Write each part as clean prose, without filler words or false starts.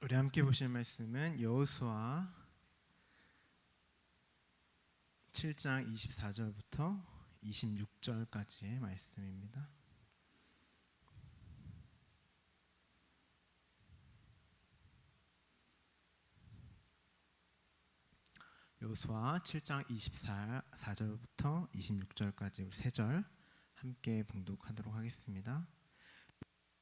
우리 함께 보실 말씀은 여호수아 7장 24절부터 26절까지의 말씀입니다. 여호수아 7장 24절부터 26절까지 우리 3절 함께 봉독하도록 하겠습니다.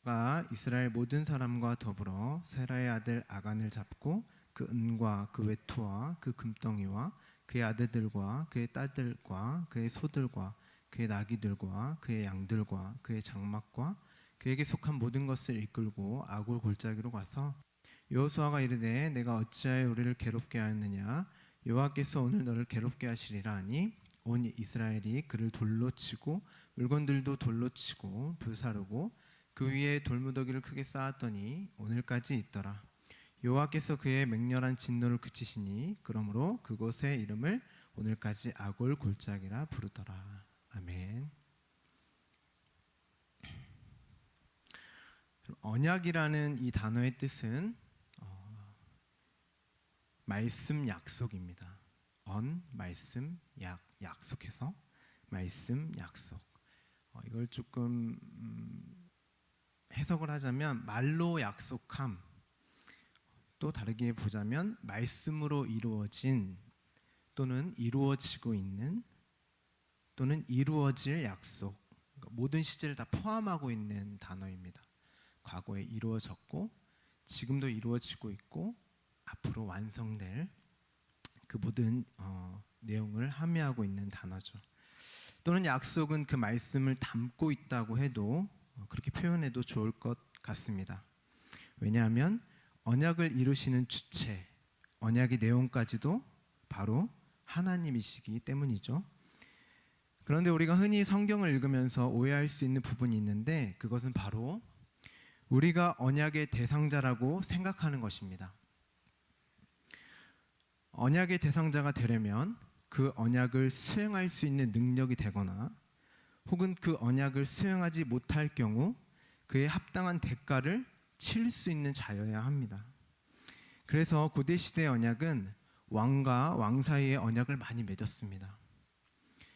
가 이스라엘 모든 사람과 더불어 세라의 아들 아간을 잡고 그 은과 그 외투와 그 금덩이와 그의 아들들과 그의 딸들과 그의 소들과 그의 나귀들과 그의 양들과 그의 장막과 그에게 속한 모든 것을 이끌고 아골 골짜기로 가서 여호수아가 이르되 내가 어찌하여 우리를 괴롭게 하였느냐 여호와께서 오늘 너를 괴롭게 하시리라 하니 온 이스라엘이 그를 돌로 치고 물건들도 돌로 치고 불사르고 그 위에 돌무더기를 크게 쌓았더니 오늘까지 있더라. 여호와께서 그의 맹렬한 진노를 그치시니 그러므로 그곳의 이름을 오늘까지 아골 골짜기라 부르더라. 아멘. 언약이라는 이 단어의 뜻은 말씀 약속입니다. 말씀, 약속해서 말씀, 약속. 이걸 조금 해석을 하자면 말로 약속함, 또 다르게 보자면 말씀으로 이루어진 또는 이루어지고 있는 또는 이루어질 약속, 그러니까 모든 시제를 다 포함하고 있는 단어입니다. 과거에 이루어졌고 지금도 이루어지고 있고 앞으로 완성될 그 모든 내용을 함의하고 있는 단어죠. 또는 약속은 그 말씀을 담고 있다고 해도 그렇게 표현해도 좋을 것 같습니다. 왜냐하면 언약을 이루시는 주체, 언약의 내용까지도 바로 하나님이시기 때문이죠. 그런데 우리가 흔히 성경을 읽으면서 오해할 수 있는 부분이 있는데 그것은 바로 우리가 언약의 대상자라고 생각하는 것입니다. 언약의 대상자가 되려면 그 언약을 수행할 수 있는 능력이 되거나 혹은 그 언약을 수행하지 못할 경우 그에 합당한 대가를 치를 수 있는 자여야 합니다. 그래서 고대시대의 언약은 왕과 왕 사이의 언약을 많이 맺었습니다.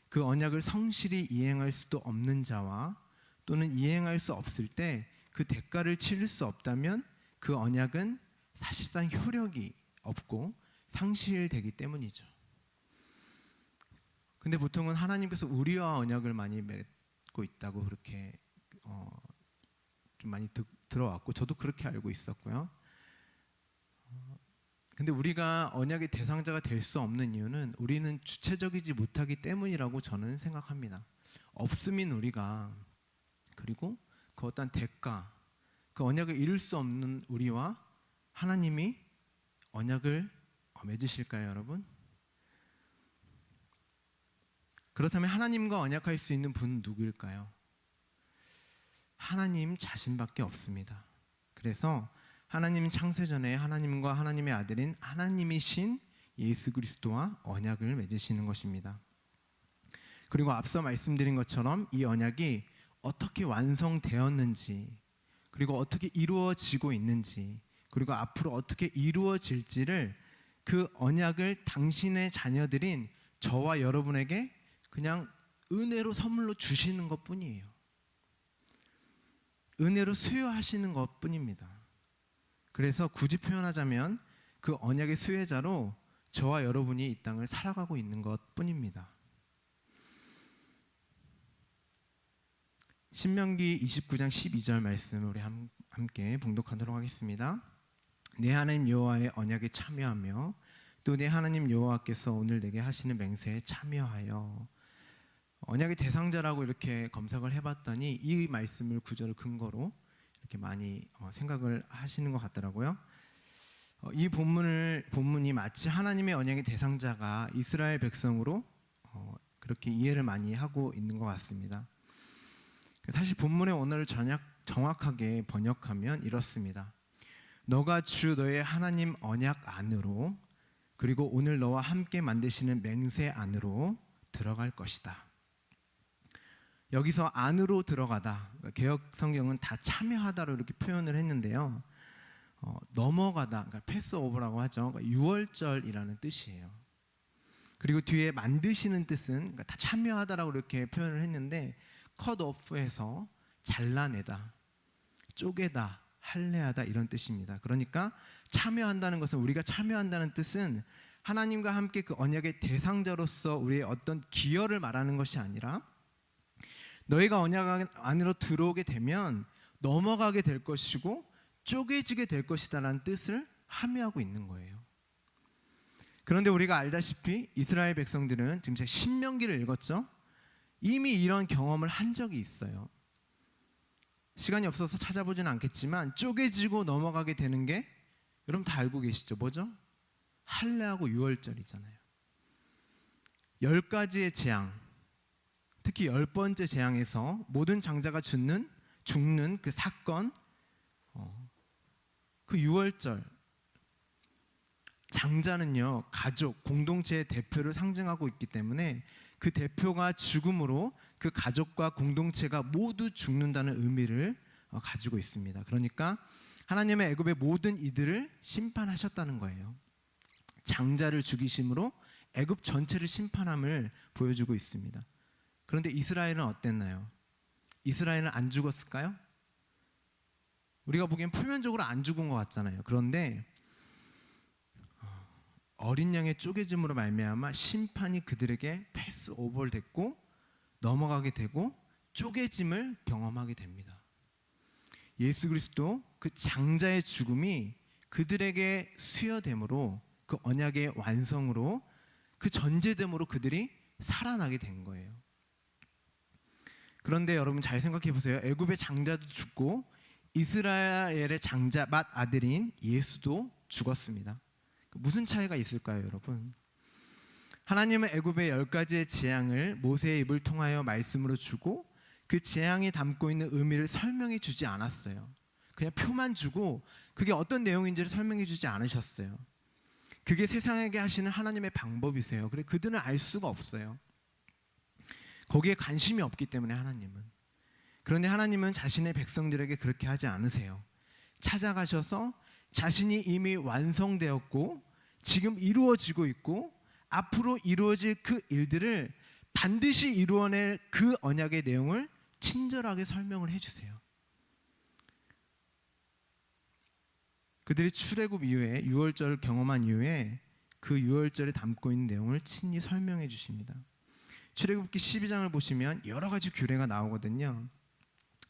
그 언약을 성실히 이행할 수도 없는 자와 또는 이행할 수 없을 때 그 대가를 치를 수 없다면 그 언약은 사실상 효력이 없고 상실되기 때문이죠. 근데 보통은 하나님께서 우리와 언약을 많이 맺고 있다고 그렇게 좀 많이 들어왔고 저도 그렇게 알고 있었고요. 근데 우리가 언약의 대상자가 될 수 없는 이유는 우리는 주체적이지 못하기 때문이라고 저는 생각합니다. 없음인 우리가 그리고 그 어떤 대가, 그 언약을 이룰 수 없는 우리와 하나님이 언약을 맺으실까요, 여러분? 그렇다면 하나님과 언약할 수 있는 분은 누구일까요? 하나님 자신밖에 없습니다. 그래서 하나님은 창세전에 하나님과 하나님의 아들인 하나님이신 예수 그리스도와 언약을 맺으시는 것입니다. 그리고 앞서 말씀드린 것처럼 이 언약이 어떻게 완성되었는지 그리고 어떻게 이루어지고 있는지 그리고 앞으로 어떻게 이루어질지를 그 언약을 당신의 자녀들인 저와 여러분에게 그냥 은혜로 선물로 주시는 것뿐이에요. 은혜로 수여하시는 것뿐입니다. 그래서 굳이 표현하자면 그 언약의 수혜자로 저와 여러분이 이 땅을 살아가고 있는 것뿐입니다. 신명기 29장 12절 말씀을 우리 함께 봉독하도록 하겠습니다. 내 하나님 여호와의 언약에 참여하며 또 내 하나님 여호와께서 오늘 내게 하시는 맹세에 참여하여. 언약의 대상자라고 이렇게 검색을 해봤더니 이 말씀을 구절을 근거로 이렇게 많이 생각을 하시는 것 같더라고요. 이 본문이 마치 하나님의 언약의 대상자가 이스라엘 백성으로 그렇게 이해를 많이 하고 있는 것 같습니다. 사실 본문의 언어를 정확하게 번역하면 이렇습니다. 너가 주 너의 하나님 언약 안으로 그리고 오늘 너와 함께 만드시는 맹세 안으로 들어갈 것이다. 여기서 안으로 들어가다, 개역 성경은 다 참여하다로 이렇게 표현을 했는데요. 넘어가다, 그러니까 패스오버라고 하죠. 그러니까 유월절이라는 뜻이에요. 그리고 뒤에 만드시는 뜻은 그러니까 다 참여하다라고 이렇게 표현을 했는데 cut off해서 잘라내다, 쪼개다, 할례하다 이런 뜻입니다. 그러니까 참여한다는 것은, 우리가 참여한다는 뜻은 하나님과 함께 그 언약의 대상자로서 우리의 어떤 기여를 말하는 것이 아니라 너희가 언약 안으로 들어오게 되면 넘어가게 될 것이고 쪼개지게 될 것이다라는 뜻을 함의하고 있는 거예요. 그런데 우리가 알다시피 이스라엘 백성들은 지금 제가 신명기를 읽었죠. 이미 이런 경험을 한 적이 있어요. 시간이 없어서 찾아보지는 않겠지만 쪼개지고 넘어가게 되는 게 여러분 다 알고 계시죠? 뭐죠? 할례하고 유월절이잖아요. 10가지의 재앙, 특히 10번째 재앙에서 모든 장자가 죽는 그 사건, 그 유월절, 장자는요 가족, 공동체의 대표를 상징하고 있기 때문에 그 대표가 죽음으로 그 가족과 공동체가 모두 죽는다는 의미를 가지고 있습니다. 그러니까 하나님의 애굽의 모든 이들을 심판하셨다는 거예요. 장자를 죽이심으로 애굽 전체를 심판함을 보여주고 있습니다. 그런데 이스라엘은 어땠나요? 이스라엘은 안 죽었을까요? 우리가 보기엔 표면적으로 안 죽은 것 같잖아요. 그런데 어린 양의 쪼개짐으로 말미암아 심판이 그들에게 패스오버를 됐고 넘어가게 되고 쪼개짐을 경험하게 됩니다. 예수 그리스도 그 장자의 죽음이 그들에게 수여됨으로, 그 언약의 완성으로, 그 전제됨으로 그들이 살아나게 된 거예요. 그런데 여러분 잘 생각해 보세요. 애굽의 장자도 죽고 이스라엘의 장자 맏 아들인 예수도 죽었습니다. 무슨 차이가 있을까요, 여러분? 하나님은 애굽의 10가지의 재앙을 모세의 입을 통하여 말씀으로 주고 그 재앙이 담고 있는 의미를 설명해 주지 않았어요. 그냥 표만 주고 그게 어떤 내용인지를 설명해 주지 않으셨어요. 그게 세상에게 하시는 하나님의 방법이세요. 그래 그들은 알 수가 없어요. 거기에 관심이 없기 때문에 하나님은. 그런데 하나님은 자신의 백성들에게 그렇게 하지 않으세요. 찾아가셔서 자신이 이미 완성되었고 지금 이루어지고 있고 앞으로 이루어질 그 일들을 반드시 이루어낼 그 언약의 내용을 친절하게 설명을 해주세요. 그들이 출애굽 이후에 유월절을 경험한 이후에 그 유월절에 담고 있는 내용을 친히 설명해 주십니다. 출애굽기 12장을 보시면 여러 가지 규례가 나오거든요.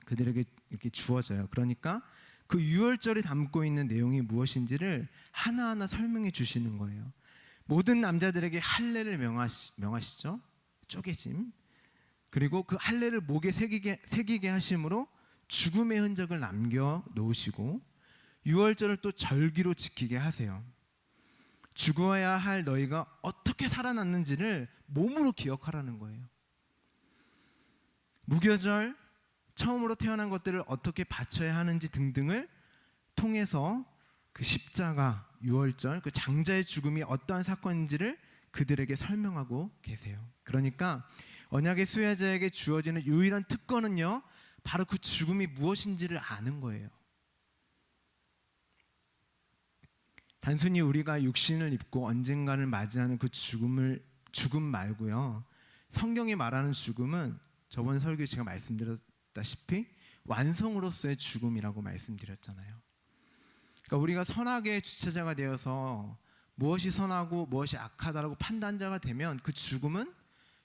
그들에게 이렇게 주어져요. 그러니까 그 유월절에 담고 있는 내용이 무엇인지를 하나하나 설명해 주시는 거예요. 모든 남자들에게 할례를 명하시죠. 쪼개짐. 그리고 그 할례를 목에 새기게 하심으로 죽음의 흔적을 남겨 놓으시고 유월절을 또 절기로 지키게 하세요. 죽어야 할 너희가 어떻게 살아났는지를 몸으로 기억하라는 거예요. 무교절, 처음으로 태어난 것들을 어떻게 바쳐야 하는지 등등을 통해서 그 십자가, 유월절, 그 장자의 죽음이 어떠한 사건인지를 그들에게 설명하고 계세요. 그러니까 언약의 수혜자에게 주어지는 유일한 특권은요, 바로 그 죽음이 무엇인지를 아는 거예요. 단순히 우리가 육신을 입고 언젠가를 맞이하는 그 죽음 말고요, 성경이 말하는 죽음은 저번 설교에 제가 말씀드렸다시피 완성으로서의 죽음이라고 말씀드렸잖아요. 그러니까 우리가 선악의 주체자가 되어서 무엇이 선하고 무엇이 악하다라고 판단자가 되면 그 죽음은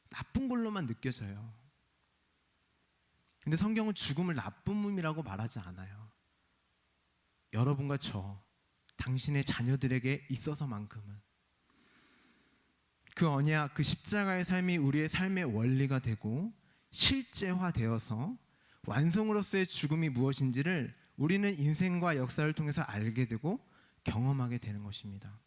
나쁜 걸로만 느껴져요. 근데 성경은 죽음을 나쁨이라고 말하지 않아요. 여러분과 저, 당신의 자녀들에게 있어서만큼은 그 언약, 그 십자가의 삶이 우리의 삶의 원리가 되고 실제화되어서 완성으로서의 죽음이 무엇인지를 우리는 인생과 역사를 통해서 알게 되고 경험하게 되는 것입니다.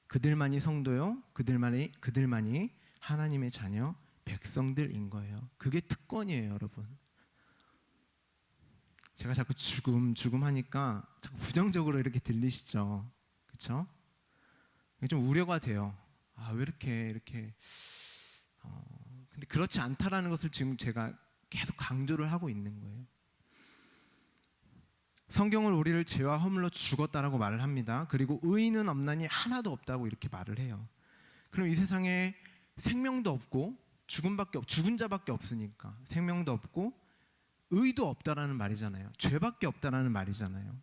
그들만이 성도요, 그들만이 하나님의 자녀, 백성들인 거예요. 그게 특권이에요, 여러분. 제가 자꾸 죽음 하니까 자꾸 부정적으로 이렇게 들리시죠, 그렇죠? 좀 우려가 돼요. 왜 이렇게 근데 그렇지 않다라는 것을 지금 제가 계속 강조를 하고 있는 거예요. 성경을 우리를 죄와 허물로 죽었다라고 말을 합니다. 그리고 의인은 없나니 하나도 없다고 이렇게 말을 해요. 그럼 이 세상에 생명도 없고 죽은 자밖에 없으니까 생명도 없고 의도 없다라는 말이잖아요. 죄밖에 없다라는 말이잖아요.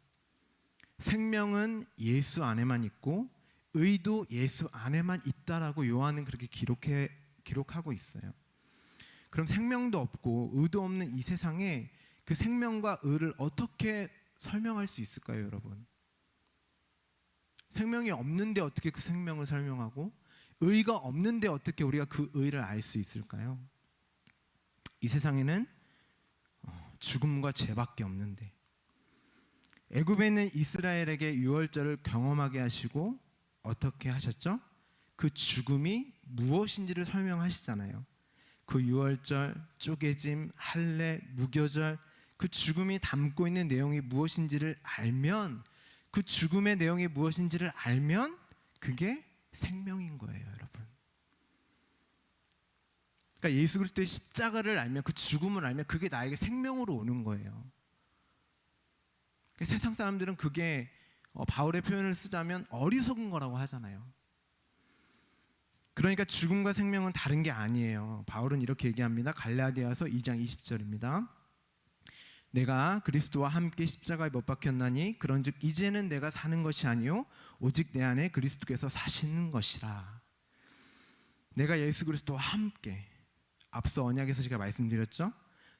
생명은 예수 안에만 있고 의도 예수 안에만 있다라고 요한은 그렇게 기록하고 있어요. 그럼 생명도 없고 의도 없는 이 세상에 그 생명과 의를 어떻게 설명할 수 있을까요, 여러분? 생명이 없는데 어떻게 그 생명을 설명하고 의가 없는데 어떻게 우리가 그 의를 알 수 있을까요? 이 세상에는 죽음과 죄밖에 없는데 애굽에 있는 이스라엘에게 유월절을 경험하게 하시고 어떻게 하셨죠? 그 죽음이 무엇인지를 설명하시잖아요. 그 유월절, 쪼개짐, 할례, 무교절 그 죽음이 담고 있는 내용이 무엇인지를 알면 그 죽음의 내용이 무엇인지를 알면 그게 생명인 거예요, 여러분. 그러니까 예수 그리스도의 십자가를 알면 그 죽음을 알면 그게 나에게 생명으로 오는 거예요. 세상 사람들은 그게 바울의 표현을 쓰자면 어리석은 거라고 하잖아요. 그러니까 죽음과 생명은 다른 게 아니에요. 바울은 이렇게 얘기합니다. 갈라디아서 2장 20절입니다. 내가 그리스도와 함께 십자가에 못 박혔나니 그런즉 이제는 내가 사는 것이 아니요 오직 내 안에 그리스도께서 사시는 것이라. 내가 예수 그리스도와 함께, 앞서 언약에서 제가 말씀드렸죠.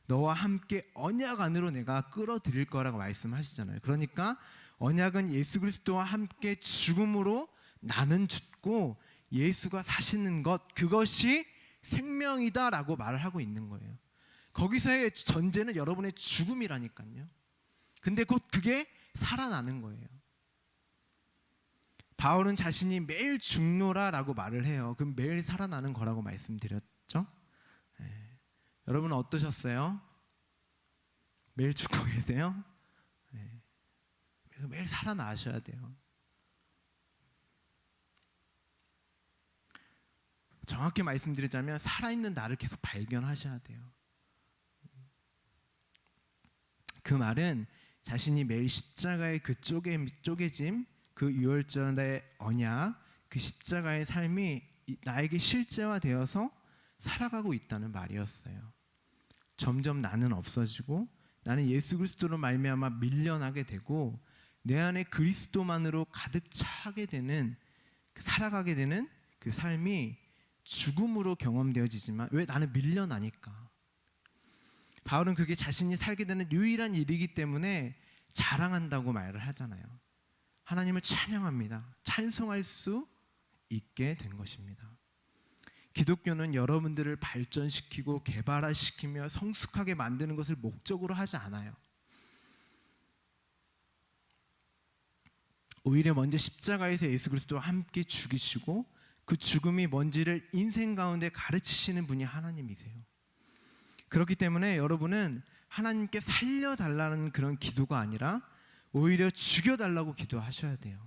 너와 함께 언약 안으로 내가 끌어들일 거라고 말씀하시잖아요. 그러니까 언약은 예수 그리스도와 함께 죽음으로 나는 죽고 예수가 사시는 것, 그것이 생명이다라고 말을 하고 있는 거예요. 거기서의 전제는 여러분의 죽음이라니까요. 근데 곧 그게 살아나는 거예요. 바울은 자신이 매일 죽노라라고 말을 해요. 그럼 매일 살아나는 거라고 말씀드렸죠. 여러분은 어떠셨어요? 매일 죽고 계세요? 매일 살아나셔야 돼요. 정확히 말씀드리자면 살아있는 나를 계속 발견하셔야 돼요. 그 말은 자신이 매일 십자가의 그 쪼개짐, 그 유월절의 언약, 그 십자가의 삶이 나에게 실제화되어서 살아가고 있다는 말이었어요. 점점 나는 없어지고 나는 예수 그리스도로 말미암아 밀려나게 되고 내 안에 그리스도만으로 가득 차게 되는, 살아가게 되는 그 삶이 죽음으로 경험되어지지만 왜? 나는 밀려나니까. 바울은 그게 자신이 살게 되는 유일한 일이기 때문에 자랑한다고 말을 하잖아요. 하나님을 찬양합니다. 찬송할 수 있게 된 것입니다. 기독교는 여러분들을 발전시키고 개발시키며 성숙하게 만드는 것을 목적으로 하지 않아요. 오히려 먼저 십자가에서 예수 그리스도와 함께 죽이시고 그 죽음이 뭔지를 인생 가운데 가르치시는 분이 하나님이세요. 그렇기 때문에 여러분은 하나님께 살려달라는 그런 기도가 아니라 오히려 죽여달라고 기도하셔야 돼요.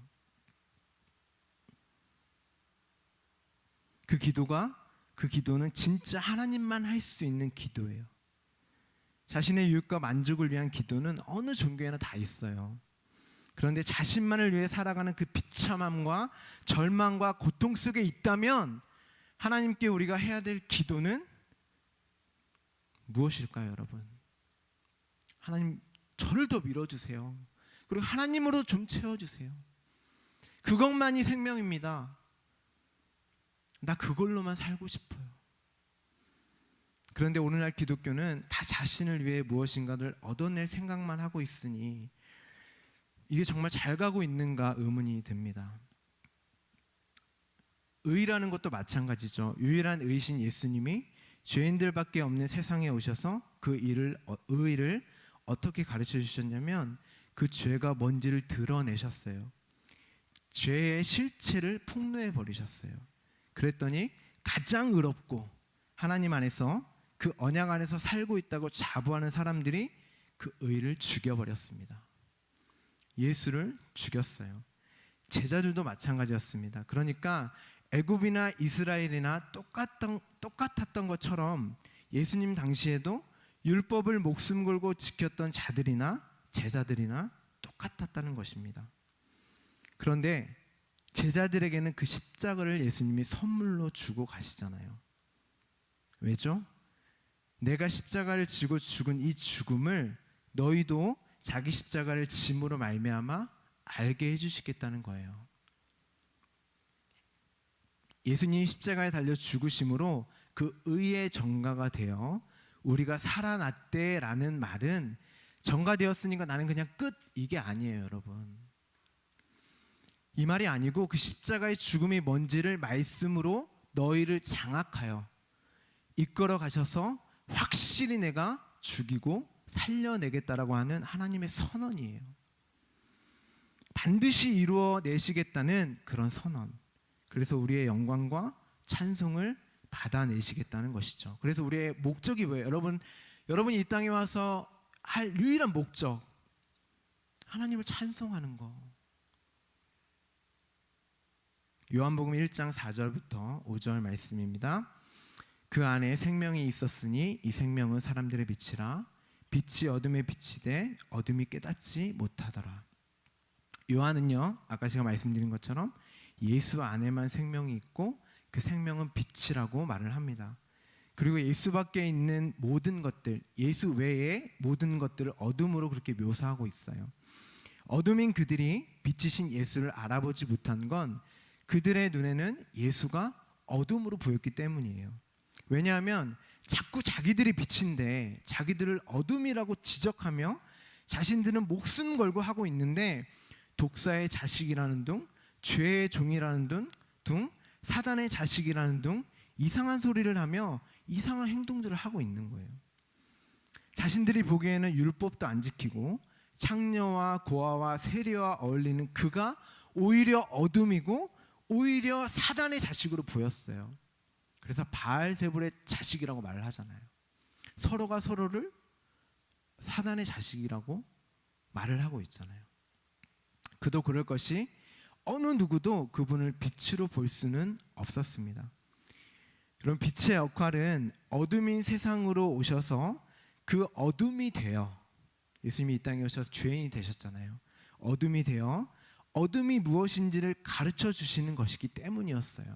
그 기도는 진짜 하나님만 할 수 있는 기도예요. 자신의 유익과 만족을 위한 기도는 어느 종교에나 다 있어요. 그런데 자신만을 위해 살아가는 그 비참함과 절망과 고통 속에 있다면 하나님께 우리가 해야 될 기도는 무엇일까요, 여러분? 하나님, 저를 더 밀어주세요. 그리고 하나님으로 좀 채워주세요. 그것만이 생명입니다. 나 그걸로만 살고 싶어요. 그런데 오늘날 기독교는 다 자신을 위해 무엇인가를 얻어낼 생각만 하고 있으니 이게 정말 잘 가고 있는가 의문이 듭니다. 의라는 것도 마찬가지죠. 유일한 의신 예수님이 죄인들밖에 없는 세상에 오셔서 그 의를 어떻게 가르쳐 주셨냐면 그 죄가 뭔지를 드러내셨어요. 죄의 실체를 폭로해 버리셨어요. 그랬더니 가장 의롭고 하나님 안에서 그 언약 안에서 살고 있다고 자부하는 사람들이 그 의를 죽여버렸습니다. 예수를 죽였어요. 제자들도 마찬가지였습니다. 그러니까 애굽이나 이스라엘이나 똑같았던 것처럼 예수님 당시에도 율법을 목숨 걸고 지켰던 자들이나 제자들이나 똑같았다는 것입니다. 그런데 제자들에게는 그 십자가를 예수님이 선물로 주고 가시잖아요. 왜죠? 내가 십자가를 지고 죽은 이 죽음을 너희도 자기 십자가를 짐으로 말미암아 알게 해주시겠다는 거예요. 예수님이 십자가에 달려 죽으심으로 그 의의 전가가 되어 우리가 살아났대라는 말은 전가되었으니까 나는 그냥 끝, 이게 아니에요, 여러분. 이 말이 아니고 그 십자가의 죽음이 뭔지를 말씀으로 너희를 장악하여 이끌어 가셔서 확실히 내가 죽이고 살려내겠다라고 하는 하나님의 선언이에요. 반드시 이루어내시겠다는 그런 선언. 그래서 우리의 영광과 찬송을 받아내시겠다는 것이죠. 그래서 우리의 목적이 뭐예요? 여러분이 이 땅에 와서 할 유일한 목적, 하나님을 찬송하는 거. 요한복음 1장 4절부터 5절 말씀입니다. 그 안에 생명이 있었으니 이 생명은 사람들의 빛이라. 빛이 어둠에 비치되 어둠이 깨닫지 못하더라. 요한은요, 아까 제가 말씀드린 것처럼 예수 안에만 생명이 있고 그 생명은 빛이라고 말을 합니다. 그리고 예수 밖에 있는 모든 것들, 예수 외의 모든 것들을 어둠으로 그렇게 묘사하고 있어요. 어둠인 그들이 빛이신 예수를 알아보지 못한 건 그들의 눈에는 예수가 어둠으로 보였기 때문이에요. 왜냐하면 자꾸 자기들이 빛인데 자기들을 어둠이라고 지적하며 자신들은 목숨 걸고 하고 있는데 독사의 자식이라는 둥, 죄의 종이라는 둥, 사단의 자식이라는 둥 이상한 소리를 하며 이상한 행동들을 하고 있는 거예요. 자신들이 보기에는 율법도 안 지키고 창녀와 고아와 세리와 어울리는 그가 오히려 어둠이고 오히려 사단의 자식으로 보였어요. 그래서 바알세불의 자식이라고 말을 하잖아요. 서로가 서로를 사단의 자식이라고 말을 하고 있잖아요. 그도 그럴 것이 어느 누구도 그분을 빛으로 볼 수는 없었습니다. 그럼 빛의 역할은 어둠인 세상으로 오셔서 그 어둠이 되어, 예수님이 이 땅에 오셔서 죄인이 되셨잖아요. 어둠이 되어 어둠이 무엇인지를 가르쳐 주시는 것이기 때문이었어요.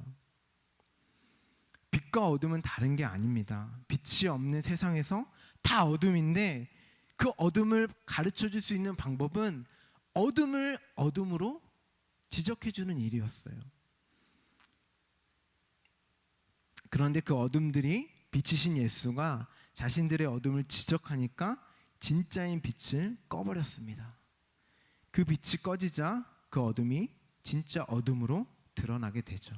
빛과 어둠은 다른 게 아닙니다. 빛이 없는 세상에서 다 어둠인데 그 어둠을 가르쳐 줄 수 있는 방법은 어둠을 어둠으로 지적해 주는 일이었어요. 그런데 그 어둠들이 빛이신 예수가 자신들의 어둠을 지적하니까 진짜인 빛을 꺼버렸습니다. 그 빛이 꺼지자 그 어둠이 진짜 어둠으로 드러나게 되죠.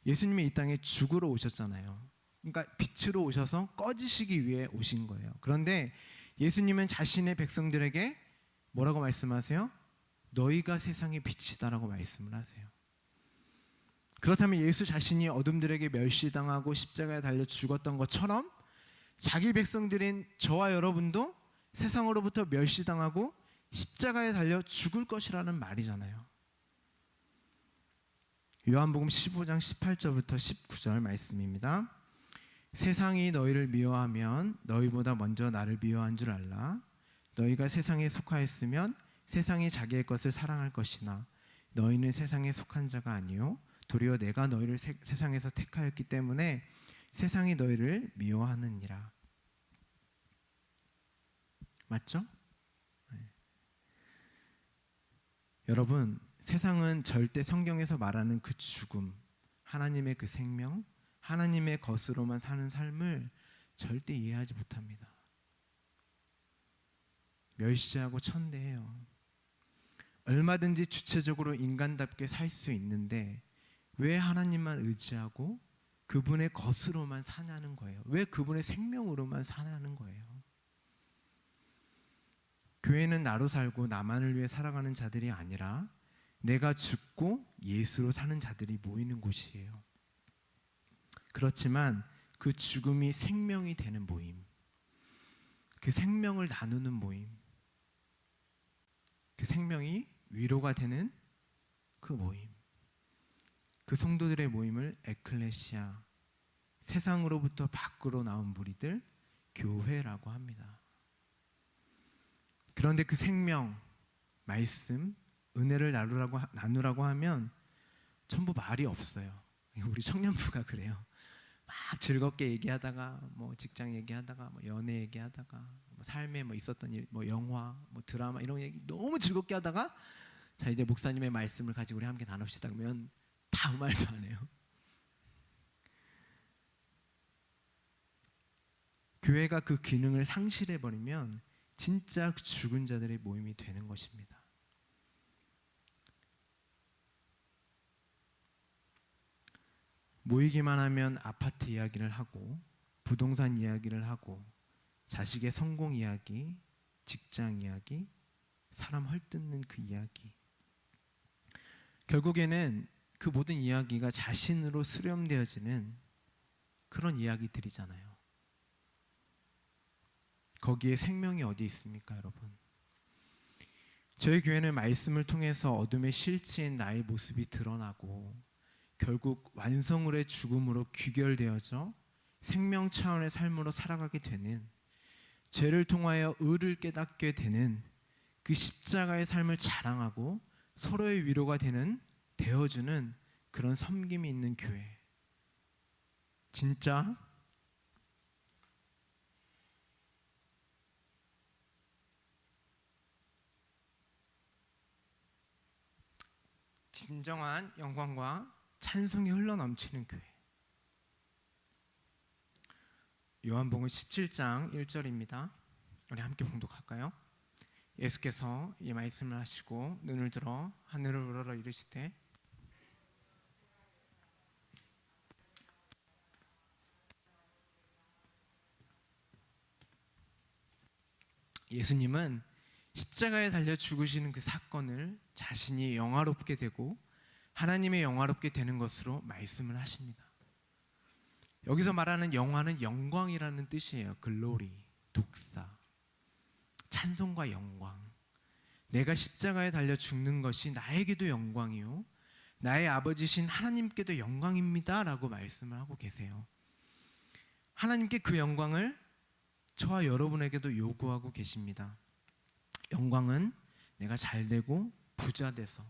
예수님이 이 땅에 죽으러 오셨잖아요. 그러니까 빛으로 오셔서 꺼지시기 위해 오신 거예요. 그런데 예수님은 자신의 백성들에게 뭐라고 말씀하세요? 너희가 세상의 빛이다라고 말씀을 하세요. 그렇다면 예수 자신이 어둠들에게 멸시당하고 십자가에 달려 죽었던 것처럼 자기 백성들인 저와 여러분도 세상으로부터 멸시당하고 십자가에 달려 죽을 것이라는 말이잖아요. 요한복음 15장 18절부터 19절 말씀입니다. 세상이 너희를 미워하면 너희보다 먼저 나를 미워한 줄 알라. 너희가 세상에 속하였으면 세상이 자기의 것을 사랑할 것이나 너희는 세상에 속한 자가 아니요 도리어 내가 너희를 세상에서 택하였기 때문에 세상이 너희를 미워하느니라. 맞죠? 네. 여러분, 세상은 절대 성경에서 말하는 그 죽음, 하나님의 그 생명, 하나님의 것으로만 사는 삶을 절대 이해하지 못합니다. 멸시하고 천대해요. 얼마든지 주체적으로 인간답게 살 수 있는데 왜 하나님만 의지하고 그분의 것으로만 사냐는 거예요. 왜 그분의 생명으로만 사냐는 거예요. 교회는 나로 살고 나만을 위해 살아가는 자들이 아니라 내가 죽고 예수로 사는 자들이 모이는 곳이에요. 그렇지만 그 죽음이 생명이 되는 모임, 그 생명을 나누는 모임, 그 생명이 위로가 되는 그 모임, 그 성도들의 모임을 에클레시아, 세상으로부터 밖으로 나온 무리들, 교회라고 합니다. 그런데 그 생명, 말씀, 은혜를 나누라고 하면 전부 말이 없어요. 우리 청년부가 그래요. 막 즐겁게 얘기하다가 뭐 직장 얘기하다가 뭐 연애 얘기하다가 뭐 삶에 뭐 있었던 일, 뭐 영화, 뭐 드라마 이런 얘기 너무 즐겁게 하다가 자 이제 목사님의 말씀을 가지고 우리 함께 나눕시다 그러면 다 아무 말도 안 해요. 교회가 그 기능을 상실해 버리면 진짜 죽은 자들의 모임이 되는 것입니다. 모이기만 하면 아파트 이야기를 하고 부동산 이야기를 하고 자식의 성공 이야기, 직장 이야기, 사람 헐뜯는 그 이야기. 결국에는 그 모든 이야기가 자신으로 수렴되어지는 그런 이야기들이잖아요. 거기에 생명이 어디 있습니까, 여러분? 저희 교회는 말씀을 통해서 어둠의 실체인 나의 모습이 드러나고 결국 완성으로의 죽음으로 귀결되어져 생명 차원의 삶으로 살아가게 되는, 죄를 통하여 의를 깨닫게 되는 그 십자가의 삶을 자랑하고 서로의 위로가 되어주는 그런 섬김이 있는 교회. 진짜 진정한 영광과 찬송이 흘러넘치는 교회. 요한복음 17장 1절입니다. 우리 함께 봉독할까요? 예수께서 이 말씀을 하시고 눈을 들어 하늘을 우러러 이르시되 예수님은 십자가에 달려 죽으시는 그 사건을 자신이 영화롭게 되고 하나님의 영화롭게 되는 것으로 말씀을 하십니다. 여기서 말하는 영화는 영광이라는 뜻이에요. 글로리, 독사, 찬송과 영광. 내가 십자가에 달려 죽는 것이 나에게도 영광이요 나의 아버지신 하나님께도 영광입니다 라고 말씀을 하고 계세요. 하나님께 그 영광을 저와 여러분에게도 요구하고 계십니다. 영광은 내가 잘되고 부자 돼서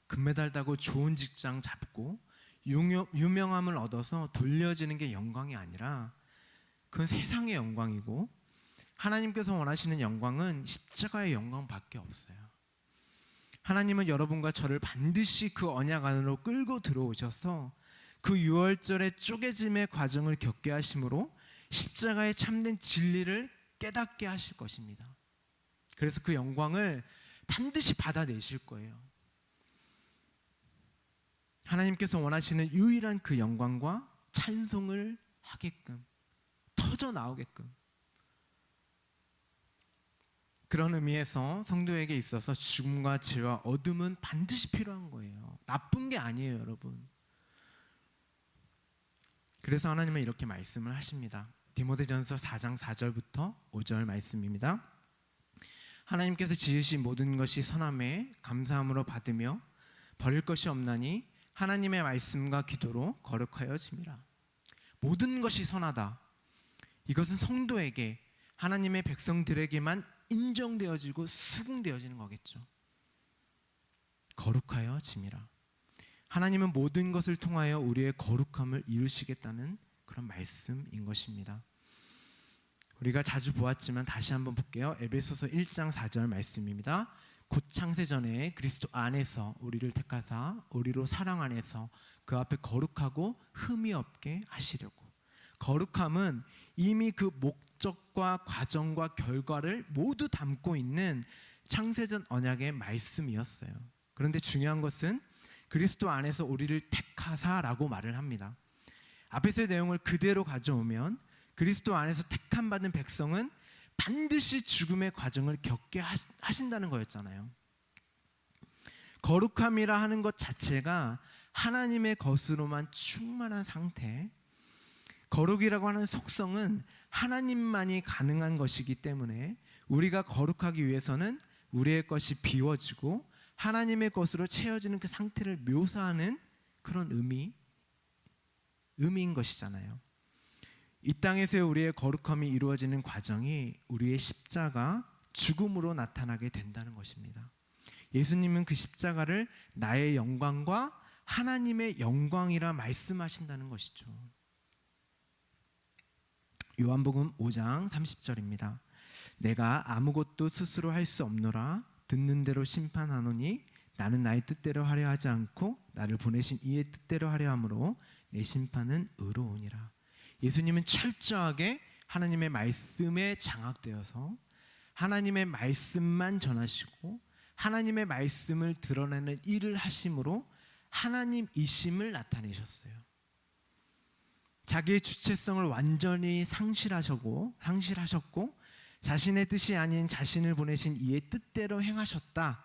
금메달 따고 좋은 직장 잡고 유명함을 얻어서 돌려지는 게 영광이 아니라 그건 세상의 영광이고, 하나님께서 원하시는 영광은 십자가의 영광밖에 없어요. 하나님은 여러분과 저를 반드시 그 언약 안으로 끌고 들어오셔서 그 유월절의 쪼개짐의 과정을 겪게 하심으로 십자가의 참된 진리를 깨닫게 하실 것입니다. 그래서 그 영광을 반드시 받아내실 거예요. 하나님께서 원하시는 유일한 그 영광과 찬송을 하게끔, 터져 나오게끔. 그런 의미에서 성도에게 있어서 죽음과 죄와 어둠은 반드시 필요한 거예요. 나쁜 게 아니에요, 여러분. 그래서 하나님은 이렇게 말씀을 하십니다. 디모데전서 4장 4절부터 5절 말씀입니다. 하나님께서 지으신 모든 것이 선함에 감사함으로 받으며 버릴 것이 없나니 하나님의 말씀과 기도로 거룩하여짐이라. 모든 것이 선하다. 이것은 성도에게, 하나님의 백성들에게만 인정되어지고 수긍되어지는 거겠죠. 거룩하여짐이라. 하나님은 모든 것을 통하여 우리의 거룩함을 이루시겠다는 그런 말씀인 것입니다. 우리가 자주 보았지만 다시 한번 볼게요. 에베소서 1장 4절 말씀입니다. 곧 창세전에 그리스도 안에서 우리를 택하사 우리로 사랑 안에서 그 앞에 거룩하고 흠이 없게 하시려고. 거룩함은 이미 그 목적과 과정과 결과를 모두 담고 있는 창세전 언약의 말씀이었어요. 그런데 중요한 것은 그리스도 안에서 우리를 택하사라고 말을 합니다. 앞에서의 내용을 그대로 가져오면 그리스도 안에서 택함 받은 백성은 반드시 죽음의 과정을 겪게 하신다는 거였잖아요. 거룩함이라 하는 것 자체가 하나님의 것으로만 충만한 상태, 거룩이라고 하는 속성은 하나님만이 가능한 것이기 때문에 우리가 거룩하기 위해서는 우리의 것이 비워지고 하나님의 것으로 채워지는 그 상태를 묘사하는 그런 의미인 것이잖아요. 이 땅에서의 우리의 거룩함이 이루어지는 과정이 우리의 십자가, 죽음으로 나타나게 된다는 것입니다. 예수님은 그 십자가를 나의 영광과 하나님의 영광이라 말씀하신다는 것이죠. 요한복음 5장 30절입니다. 내가 아무것도 스스로 할 수 없노라. 듣는 대로 심판하노니 나는 나의 뜻대로 하려 하지 않고 나를 보내신 이의 뜻대로 하려 함으로 내 심판은 의로우니라. 예수님은 철저하게 하나님의 말씀에 장악되어서 하나님의 말씀만 전하시고 하나님의 말씀을 드러내는 일을 하심으로 하나님이심을 나타내셨어요. 자기의 주체성을 완전히 상실하셨고 자신의 뜻이 아닌 자신을 보내신 이의 뜻대로 행하셨다.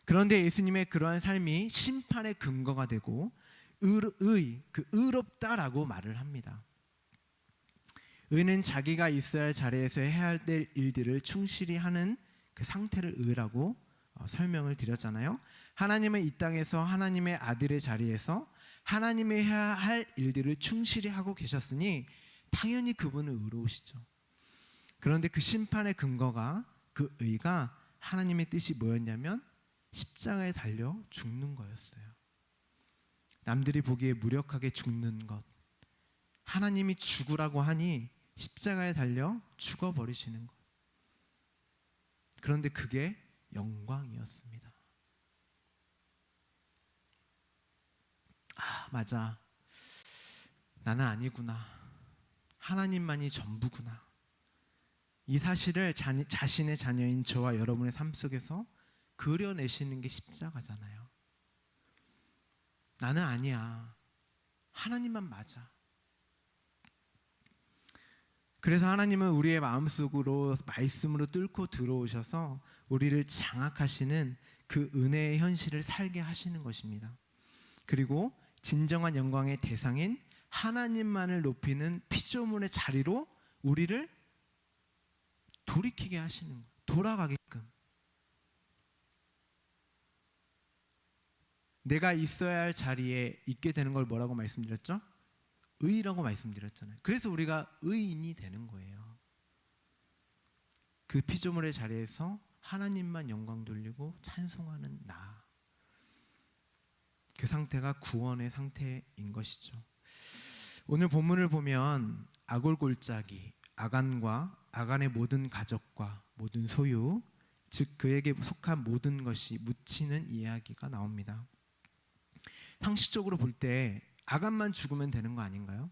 그런데 예수님의 그러한 삶이 심판의 근거가 되고 의롭다라고 말을 합니다. 의는 자기가 있어야 할 자리에서 해야 될 일들을 충실히 하는 그 상태를 의라고 설명을 드렸잖아요. 하나님은 이 땅에서 하나님의 아들의 자리에서 하나님이 해야 할 일들을 충실히 하고 계셨으니 당연히 그분은 의로우시죠. 그런데 그 심판의 근거가, 그 의가 하나님의 뜻이 뭐였냐면 십자가에 달려 죽는 거였어요. 남들이 보기에 무력하게 죽는 것, 하나님이 죽으라고 하니 십자가에 달려 죽어버리시는 것. 그런데 그게 영광이었습니다. 맞아, 나는 아니구나, 하나님만이 전부구나. 이 사실을 자신의 자녀인 저와 여러분의 삶 속에서 그려내시는 게 십자가잖아요. 나는 아니야, 하나님만 맞아. 그래서 하나님은 우리의 마음속으로 말씀으로 뚫고 들어오셔서 우리를 장악하시는 그 은혜의 현실을 살게 하시는 것입니다. 그리고 진정한 영광의 대상인 하나님만을 높이는 피조물의 자리로 우리를 돌이키게 하시는 거예요. 돌아가게끔. 내가 있어야 할 자리에 있게 되는 걸 뭐라고 말씀드렸죠? 의라고 말씀드렸잖아요. 그래서 우리가 의인이 되는 거예요. 그 피조물의 자리에서 하나님만 영광 돌리고 찬송하는 나. 그 상태가 구원의 상태인 것이죠. 오늘 본문을 보면 아골골짜기, 아간과 아간의 모든 가족과 모든 소유, 즉 그에게 속한 모든 것이 묻히는 이야기가 나옵니다. 상식적으로 볼 때 아간만 죽으면 되는 거 아닌가요?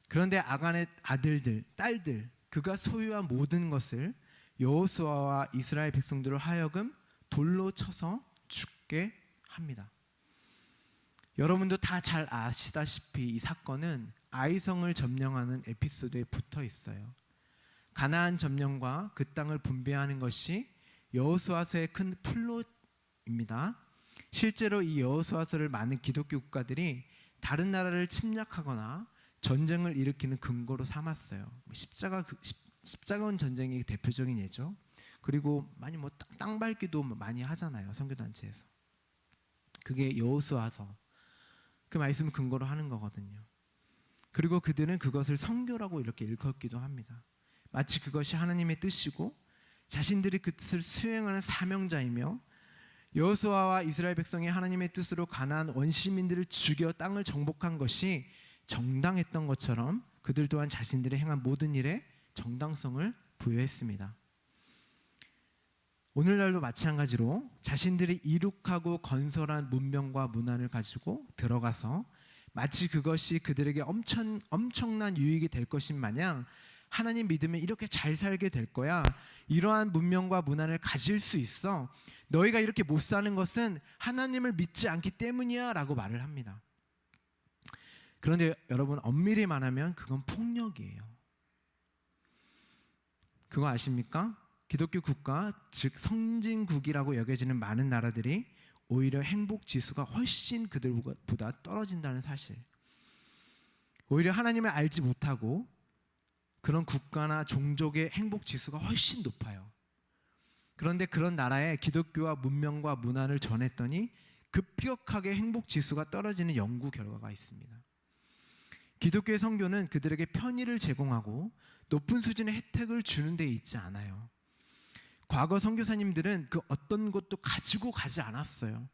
그런데 아간의 아들들, 딸들, 그가 소유한 모든 것을 여호수아와 이스라엘 백성들을 하여금 돌로 쳐서 죽게 합니다. 여러분도 다 잘 아시다시피 이 사건은 아이성을 점령하는 에피소드에 붙어 있어요. 가나안 점령과 그 땅을 분배하는 것이 여호수아서의 큰 플롯입니다. 실제로 이 여호수아서를 많은 기독교 국가들이 다른 나라를 침략하거나 전쟁을 일으키는 근거로 삼았어요. 십자가원 전쟁이 대표적인 예죠. 그리고 많이 땅 밟기도 많이 하잖아요, 선교단체에서. 그게 여호수아서, 그 말씀을 근거로 하는 거거든요. 그리고 그들은 그것을 선교라고 이렇게 일컫기도 합니다. 마치 그것이 하나님의 뜻이고 자신들이 그 뜻을 수행하는 사명자이며 여호수아와 이스라엘 백성이 하나님의 뜻으로 가나안 원시민들을 죽여 땅을 정복한 것이 정당했던 것처럼 그들 또한 자신들이 행한 모든 일에 정당성을 부여했습니다. 오늘날도 마찬가지로 자신들이 이룩하고 건설한 문명과 문화를 가지고 들어가서 마치 그것이 그들에게 엄청난 유익이 될 것인 마냥 하나님 믿으면 이렇게 잘 살게 될 거야, 이러한 문명과 문화를 가질 수 있어, 너희가 이렇게 못 사는 것은 하나님을 믿지 않기 때문이야 라고 말을 합니다. 그런데 여러분, 엄밀히 말하면 그건 폭력이에요. 그거 아십니까? 기독교 국가, 즉 선진국이라고 여겨지는 많은 나라들이 오히려 행복 지수가 훨씬 그들보다 떨어진다는 사실. 오히려 하나님을 알지 못하고 그런 국가나 종족의 행복 지수가 훨씬 높아요. 그런데 그런 나라에 기독교와 문명과 문화를 전했더니 급격하게 행복 지수가 떨어지는 연구 결과가 있습니다. 기독교의 선교는 그들에게 편의를 제공하고 높은 수준의 혜택을 주는 데 있지 않아요. 과거 선교사님들은 그 어떤 것도 가지고 가지 않았어요.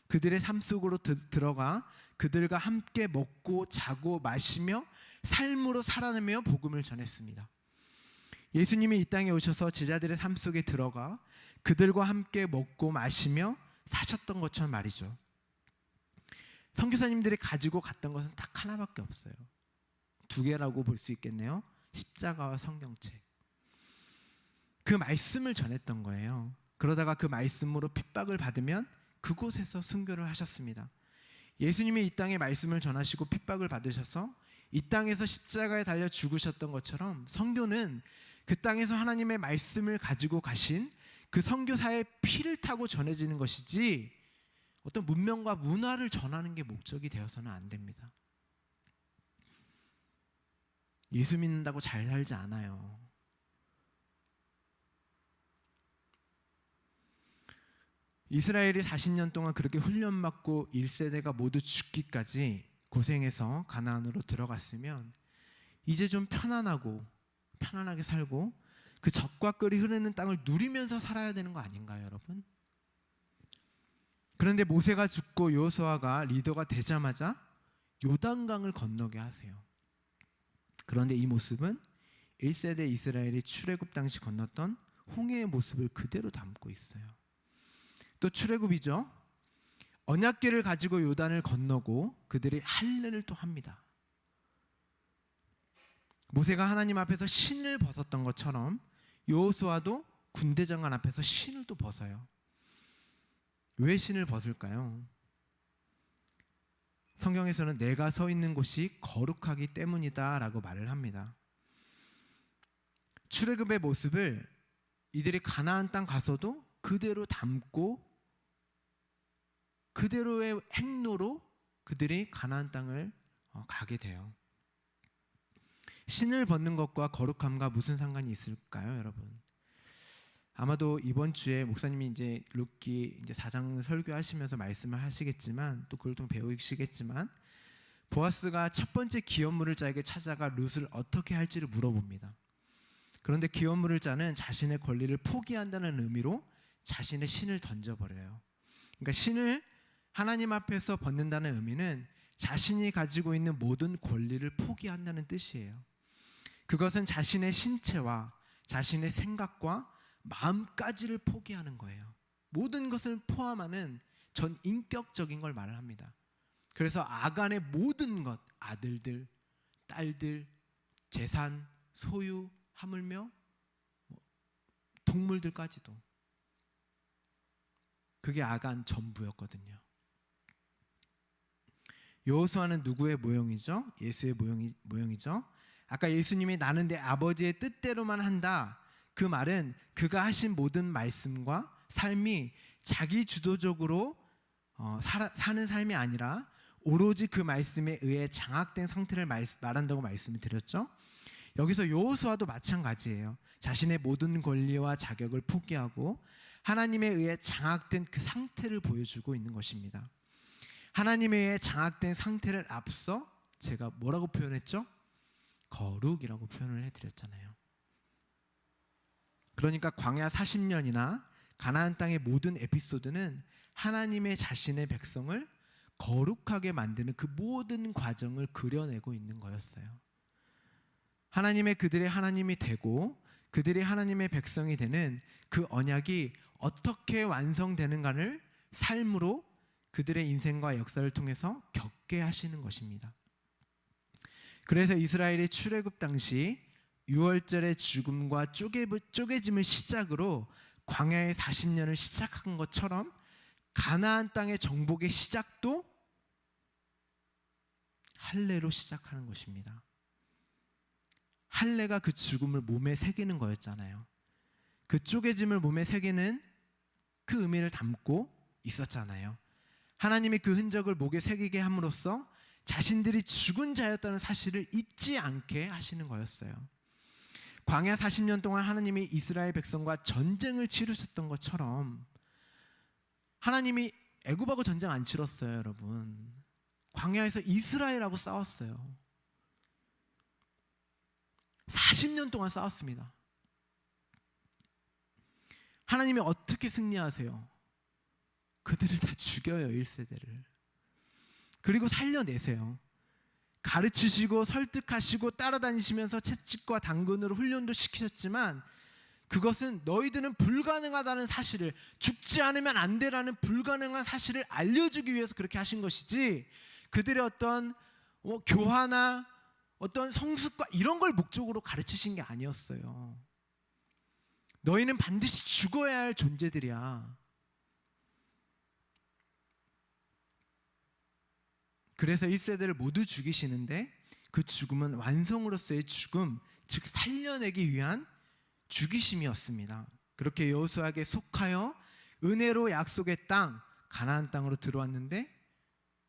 그들의 삶 속으로 들어가 그들과 함께 먹고 자고 마시며 삶으로 살아내며 복음을 전했습니다. 예수님이 이 땅에 오셔서 제자들의 삶 속에 들어가 그들과 함께 먹고 마시며 사셨던 것처럼 말이죠. 선교사님들이 가지고 갔던 것은 딱 하나밖에 없어요. 두 개라고 볼 수 있겠네요. 십자가와 성경책. 그 말씀을 전했던 거예요. 그러다가 그 말씀으로 핍박을 받으면 그곳에서 순교를 하셨습니다. 예수님이 이 땅에 말씀을 전하시고 핍박을 받으셔서 이 땅에서 십자가에 달려 죽으셨던 것처럼 선교는 그 땅에서 하나님의 말씀을 가지고 가신 그 선교사의 피를 타고 전해지는 것이지 어떤 문명과 문화를 전하는 게 목적이 되어서는 안 됩니다. 예수 믿는다고 잘 살지 않아요. 이스라엘이 40년 동안 그렇게 훈련받고 1세대가 모두 죽기까지 고생해서 가나안으로 들어갔으면 이제 좀 편안하게 살고 그 젖과 꿀이 흐르는 땅을 누리면서 살아야 되는 거 아닌가요, 여러분? 그런데 모세가 죽고 여호수아가 리더가 되자마자 요단강을 건너게 하세요. 그런데 이 모습은 1세대 이스라엘이 출애굽 당시 건넜던 홍해의 모습을 그대로 담고 있어요. 또 출애굽이죠. 언약궤를 가지고 요단을 건너고 그들이 할례를 또 합니다. 모세가 하나님 앞에서 신을 벗었던 것처럼 여호수아도 군대장관 앞에서 신을 또 벗어요. 왜 신을 벗을까요? 성경에서는 내가 서 있는 곳이 거룩하기 때문이다 라고 말을 합니다. 출애굽의 모습을 이들이 가나안 땅 가서도 그대로 담고 그대로의 행로로 그들이 가나안 땅을 가게 돼요. 신을 벗는 것과 거룩함과 무슨 상관이 있을까요, 여러분? 아마도 이번 주에 목사님이 이제 룻기 이제 4장 설교하시면서 말씀을 하시겠지만 또 그걸 통해 배우시겠지만 보아스가 첫 번째 기업물을 자에게 찾아가 룻을 어떻게 할지를 물어봅니다. 그런데 기업물을 자는 자신의 권리를 포기한다는 의미로 자신의 신을 던져버려요. 그러니까 신을 하나님 앞에서 벗는다는 의미는 자신이 가지고 있는 모든 권리를 포기한다는 뜻이에요. 그것은 자신의 신체와 자신의 생각과 마음까지를 포기하는 거예요. 모든 것을 포함하는 전 인격적인 걸 말을 합니다. 그래서 아간의 모든 것, 아들들, 딸들, 재산, 소유, 하물며 동물들까지도 그게 아간 전부였거든요. 여호수아는 누구의 모형이죠? 예수의 모형이죠. 아까 예수님이 나는 내 아버지의 뜻대로만 한다. 그 말은 그가 하신 모든 말씀과 삶이 자기 주도적으로 사는 삶이 아니라 오로지 그 말씀에 의해 장악된 상태를 말한다고 말씀을 드렸죠. 여기서 여호수아도 마찬가지예요. 자신의 모든 권리와 자격을 포기하고 하나님에 의해 장악된 그 상태를 보여주고 있는 것입니다. 하나님에 의해 장악된 상태를 앞서 제가 뭐라고 표현했죠? 거룩이라고 표현을 해드렸잖아요. 그러니까 광야 40년이나 가나안 땅의 모든 에피소드는 하나님의 자신의 백성을 거룩하게 만드는 그 모든 과정을 그려내고 있는 거였어요. 하나님의 그들의 하나님이 되고 그들이 하나님의 백성이 되는 그 언약이 어떻게 완성되는가를 삶으로 그들의 인생과 역사를 통해서 겪게 하시는 것입니다. 그래서 이스라엘이 출애굽 당시 6월절의 죽음과 쪼개짐을 시작으로 광야의 40년을 시작한 것처럼 가나안 땅의 정복의 시작도 할례로 시작하는 것입니다. 할례가 그 죽음을 몸에 새기는 거였잖아요. 그 쪼개짐을 몸에 새기는 그 의미를 담고 있었잖아요. 하나님이 그 흔적을 목에 새기게 함으로써 자신들이 죽은 자였다는 사실을 잊지 않게 하시는 거였어요. 광야 40년 동안 하나님이 이스라엘 백성과 전쟁을 치르셨던 것처럼 하나님이 애굽하고 전쟁 안 치렀어요, 여러분. 광야에서 이스라엘하고 싸웠어요. 40년 동안 싸웠습니다. 하나님이 어떻게 승리하세요? 그들을 다 죽여요, 1세대를. 그리고 살려내세요. 가르치시고 설득하시고 따라다니시면서 채찍과 당근으로 훈련도 시키셨지만 그것은 너희들은 불가능하다는 사실을, 죽지 않으면 안 되라는 불가능한 사실을 알려주기 위해서 그렇게 하신 것이지, 그들의 어떤 교화나 어떤 성숙과 이런 걸 목적으로 가르치신 게 아니었어요. 너희는 반드시 죽어야 할 존재들이야. 그래서 1세대를 모두 죽이시는데 그 죽음은 완성으로서의 죽음, 즉 살려내기 위한 죽이심이었습니다. 그렇게 여호수아에게 속하여 은혜로 약속의 땅 가나안 땅으로 들어왔는데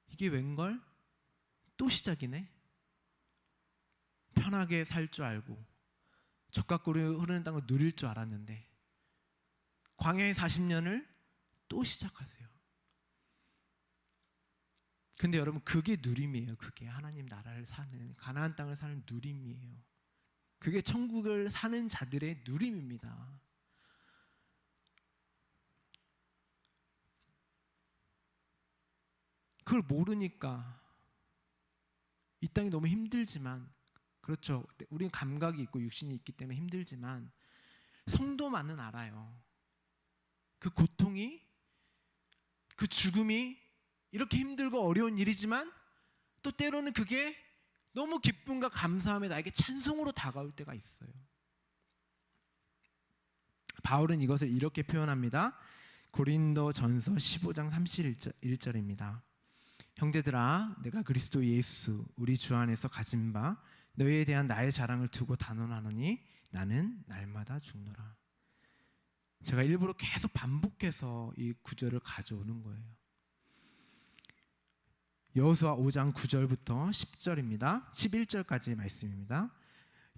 이게 웬걸? 또 시작이네. 편하게 살 줄 알고 적각골이 흐르는 땅을 누릴 줄 알았는데 광야의 40년을 또 시작하세요. 근데 여러분, 그게 누림이에요. 그게 하나님 나라를 사는, 가나안 땅을 사는 누림이에요. 그게 천국을 사는 자들의 누림입니다. 그걸 모르니까 이 땅이 너무 힘들지만, 그렇죠, 우리는 감각이 있고 육신이 있기 때문에 힘들지만 성도만은 알아요. 그 고통이, 그 죽음이 이렇게 힘들고 어려운 일이지만 또 때로는 그게 너무 기쁨과 감사함에 나에게 찬송으로 다가올 때가 있어요. 바울은 이것을 이렇게 표현합니다. 고린도전서 15장 31절입니다. 형제들아, 내가 그리스도 예수 우리 주 안에서 가진 바 너희에 대한 나의 자랑을 두고 단언하노니 나는 날마다 죽노라. 제가 일부러 계속 반복해서 이 구절을 가져오는 거예요. 여호수아 5장 9절부터 10절입니다. 11절까지 말씀입니다.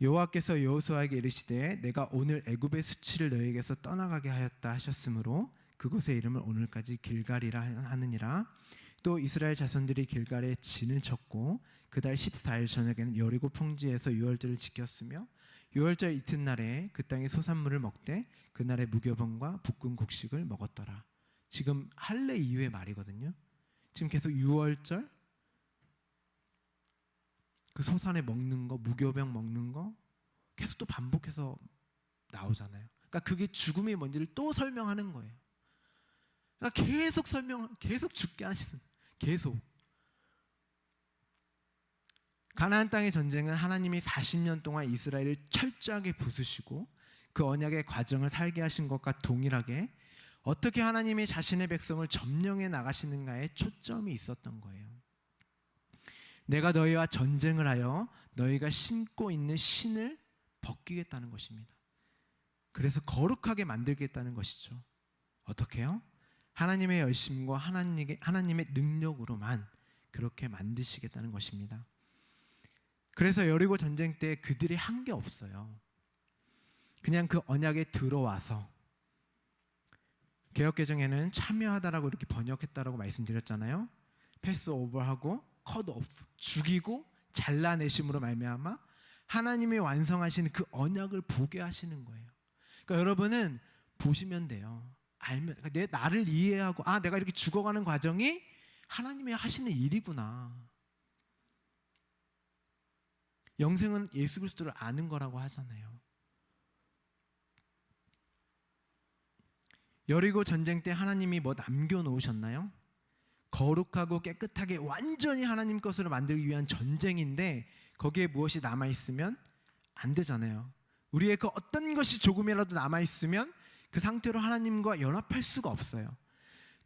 여호와께서 여호수아에게 이르시되 내가 오늘 애굽의 수치를 너희에게서 떠나가게 하였다 하셨으므로 그곳의 이름을 오늘까지 길갈이라 하느니라. 또 이스라엘 자손들이 길갈에 진을 쳤고 그달 14일 저녁에는 여리고 평지에서 유월절을 지켰으며 유월절 이튿날에 그 땅의 소산물을 먹되 그날의 무교병과 볶은 곡식을 먹었더라. 지금 할례 이후의 말이거든요. 지금 계속 유월절, 그 소산에 먹는 거, 무교병 먹는 거 계속 또 반복해서 나오잖아요. 그러니까 그게 죽음이 뭔지를 또 설명하는 거예요. 그러니까 계속 계속 죽게 하시는, 계속. 가나안 땅의 전쟁은 하나님이 40년 동안 이스라엘을 철저하게 부수시고 그 언약의 과정을 살게 하신 것과 동일하게 어떻게 하나님이 자신의 백성을 점령해 나가시는가에 초점이 있었던 거예요. 내가 너희와 전쟁을 하여 너희가 신고 있는 신을 벗기겠다는 것입니다. 그래서 거룩하게 만들겠다는 것이죠. 어떻게요? 하나님의 열심과 하나님의 능력으로만 그렇게 만드시겠다는 것입니다. 그래서 여리고 전쟁 때 그들이 한 게 없어요. 그냥 그 언약에 들어와서, 개역개정에는 참여하다라고 이렇게 번역했다라고 말씀드렸잖아요. 패스오버하고 컷오프, 죽이고 잘라내심으로 말미암아 하나님이 완성하신 그 언약을 보게 하시는 거예요. 그러니까 여러분은 보시면 돼요. 알면, 그러니까 나를 이해하고, 아, 내가 이렇게 죽어가는 과정이 하나님이 하시는 일이구나. 영생은 예수 그리스도를 아는 거라고 하잖아요. 여리고 전쟁 때 하나님이 뭐 남겨놓으셨나요? 거룩하고 깨끗하게 완전히 하나님 것으로 만들기 위한 전쟁인데 거기에 무엇이 남아있으면 안 되잖아요. 우리의 그 어떤 것이 조금이라도 남아있으면 그 상태로 하나님과 연합할 수가 없어요.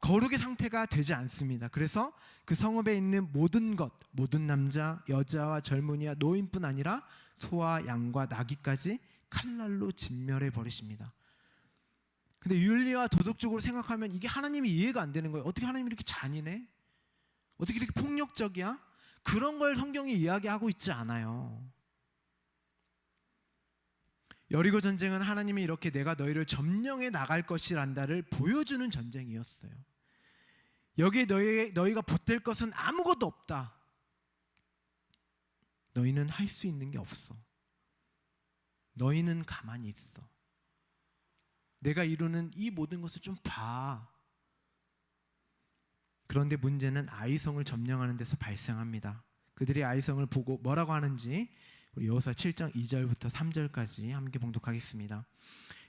거룩의 상태가 되지 않습니다. 그래서 그 성읍에 있는 모든 것, 모든 남자, 여자와 젊은이와 노인뿐 아니라 소와 양과 나귀까지 칼날로 진멸해 버리십니다. 근데 윤리와 도덕적으로 생각하면 이게 하나님이 이해가 안 되는 거예요. 어떻게 하나님이 이렇게 잔인해? 어떻게 이렇게 폭력적이야? 그런 걸 성경이 이야기하고 있지 않아요. 여리고 전쟁은 하나님이 이렇게 내가 너희를 점령해 나갈 것이란다를 보여주는 전쟁이었어요. 여기에 너희가 보탤 것은 아무것도 없다. 너희는 할 수 있는 게 없어. 너희는 가만히 있어. 내가 이루는 이 모든 것을 좀 봐. 그런데 문제는 아이성을 점령하는 데서 발생합니다. 그들이 아이성을 보고 뭐라고 하는지 우리 여호수아 7장 2절부터 3절까지 함께 봉독하겠습니다.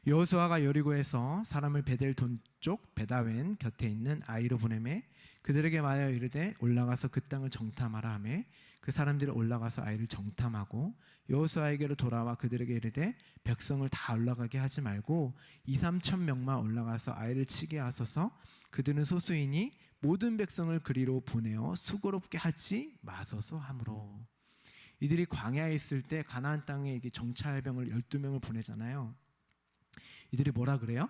여호수아가 여리고에서 사람을 베델 동쪽 베다웬 곁에 있는 아이로 보내매 그들에게 말하여 이르되 올라가서 그 땅을 정탐하라 하며 그 사람들이 올라가서 아이를 정탐하고 여호수아에게로 돌아와 그들에게 이르되 백성을 다 올라가게 하지 말고 2-3천 명만 올라가서 아이를 치게 하소서. 그들은 소수이니 모든 백성을 그리로 보내어 수고롭게 하지 마소서 하므로. 이들이 광야에 있을 때 가나안 땅에 정찰병을 12명을 보내잖아요. 이들이 뭐라 그래요?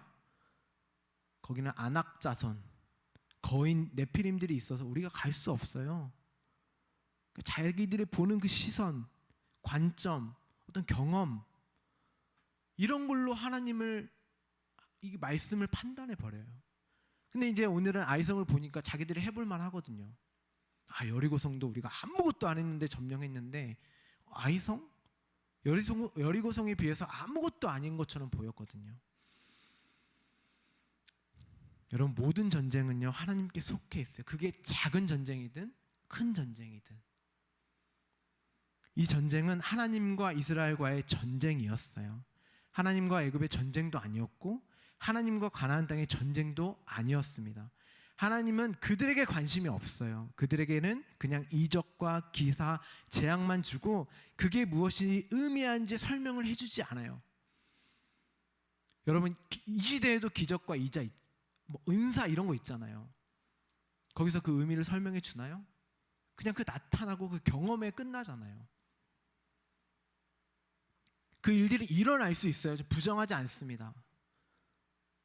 거기는 아낙 자손, 거인 네피림들이 있어서 우리가 갈 수 없어요. 자기들이 보는 그 시선, 관점, 어떤 경험 이런 걸로 하나님을 이 말씀을 판단해 버려요. 근데 이제 오늘은 아이성을 보니까 자기들이 해볼 만 하거든요. 아, 여리고성도 우리가 아무것도 안 했는데 점령했는데 아이성? 여리고성에 비해서 아무것도 아닌 것처럼 보였거든요. 여러분, 모든 전쟁은요 하나님께 속해 있어요. 그게 작은 전쟁이든 큰 전쟁이든. 이 전쟁은 하나님과 이스라엘과의 전쟁이었어요. 하나님과 애굽의 전쟁도 아니었고 하나님과 가나안 땅의 전쟁도 아니었습니다. 하나님은 그들에게 관심이 없어요. 그들에게는 그냥 이적과 기사, 재앙만 주고 그게 무엇이 의미하는지 설명을 해주지 않아요. 여러분, 이 시대에도 기적과 이자, 은사 이런 거 있잖아요. 거기서 그 의미를 설명해 주나요? 그냥 그 나타나고 그 경험에 끝나잖아요. 그 일들이 일어날 수 있어요. 부정하지 않습니다.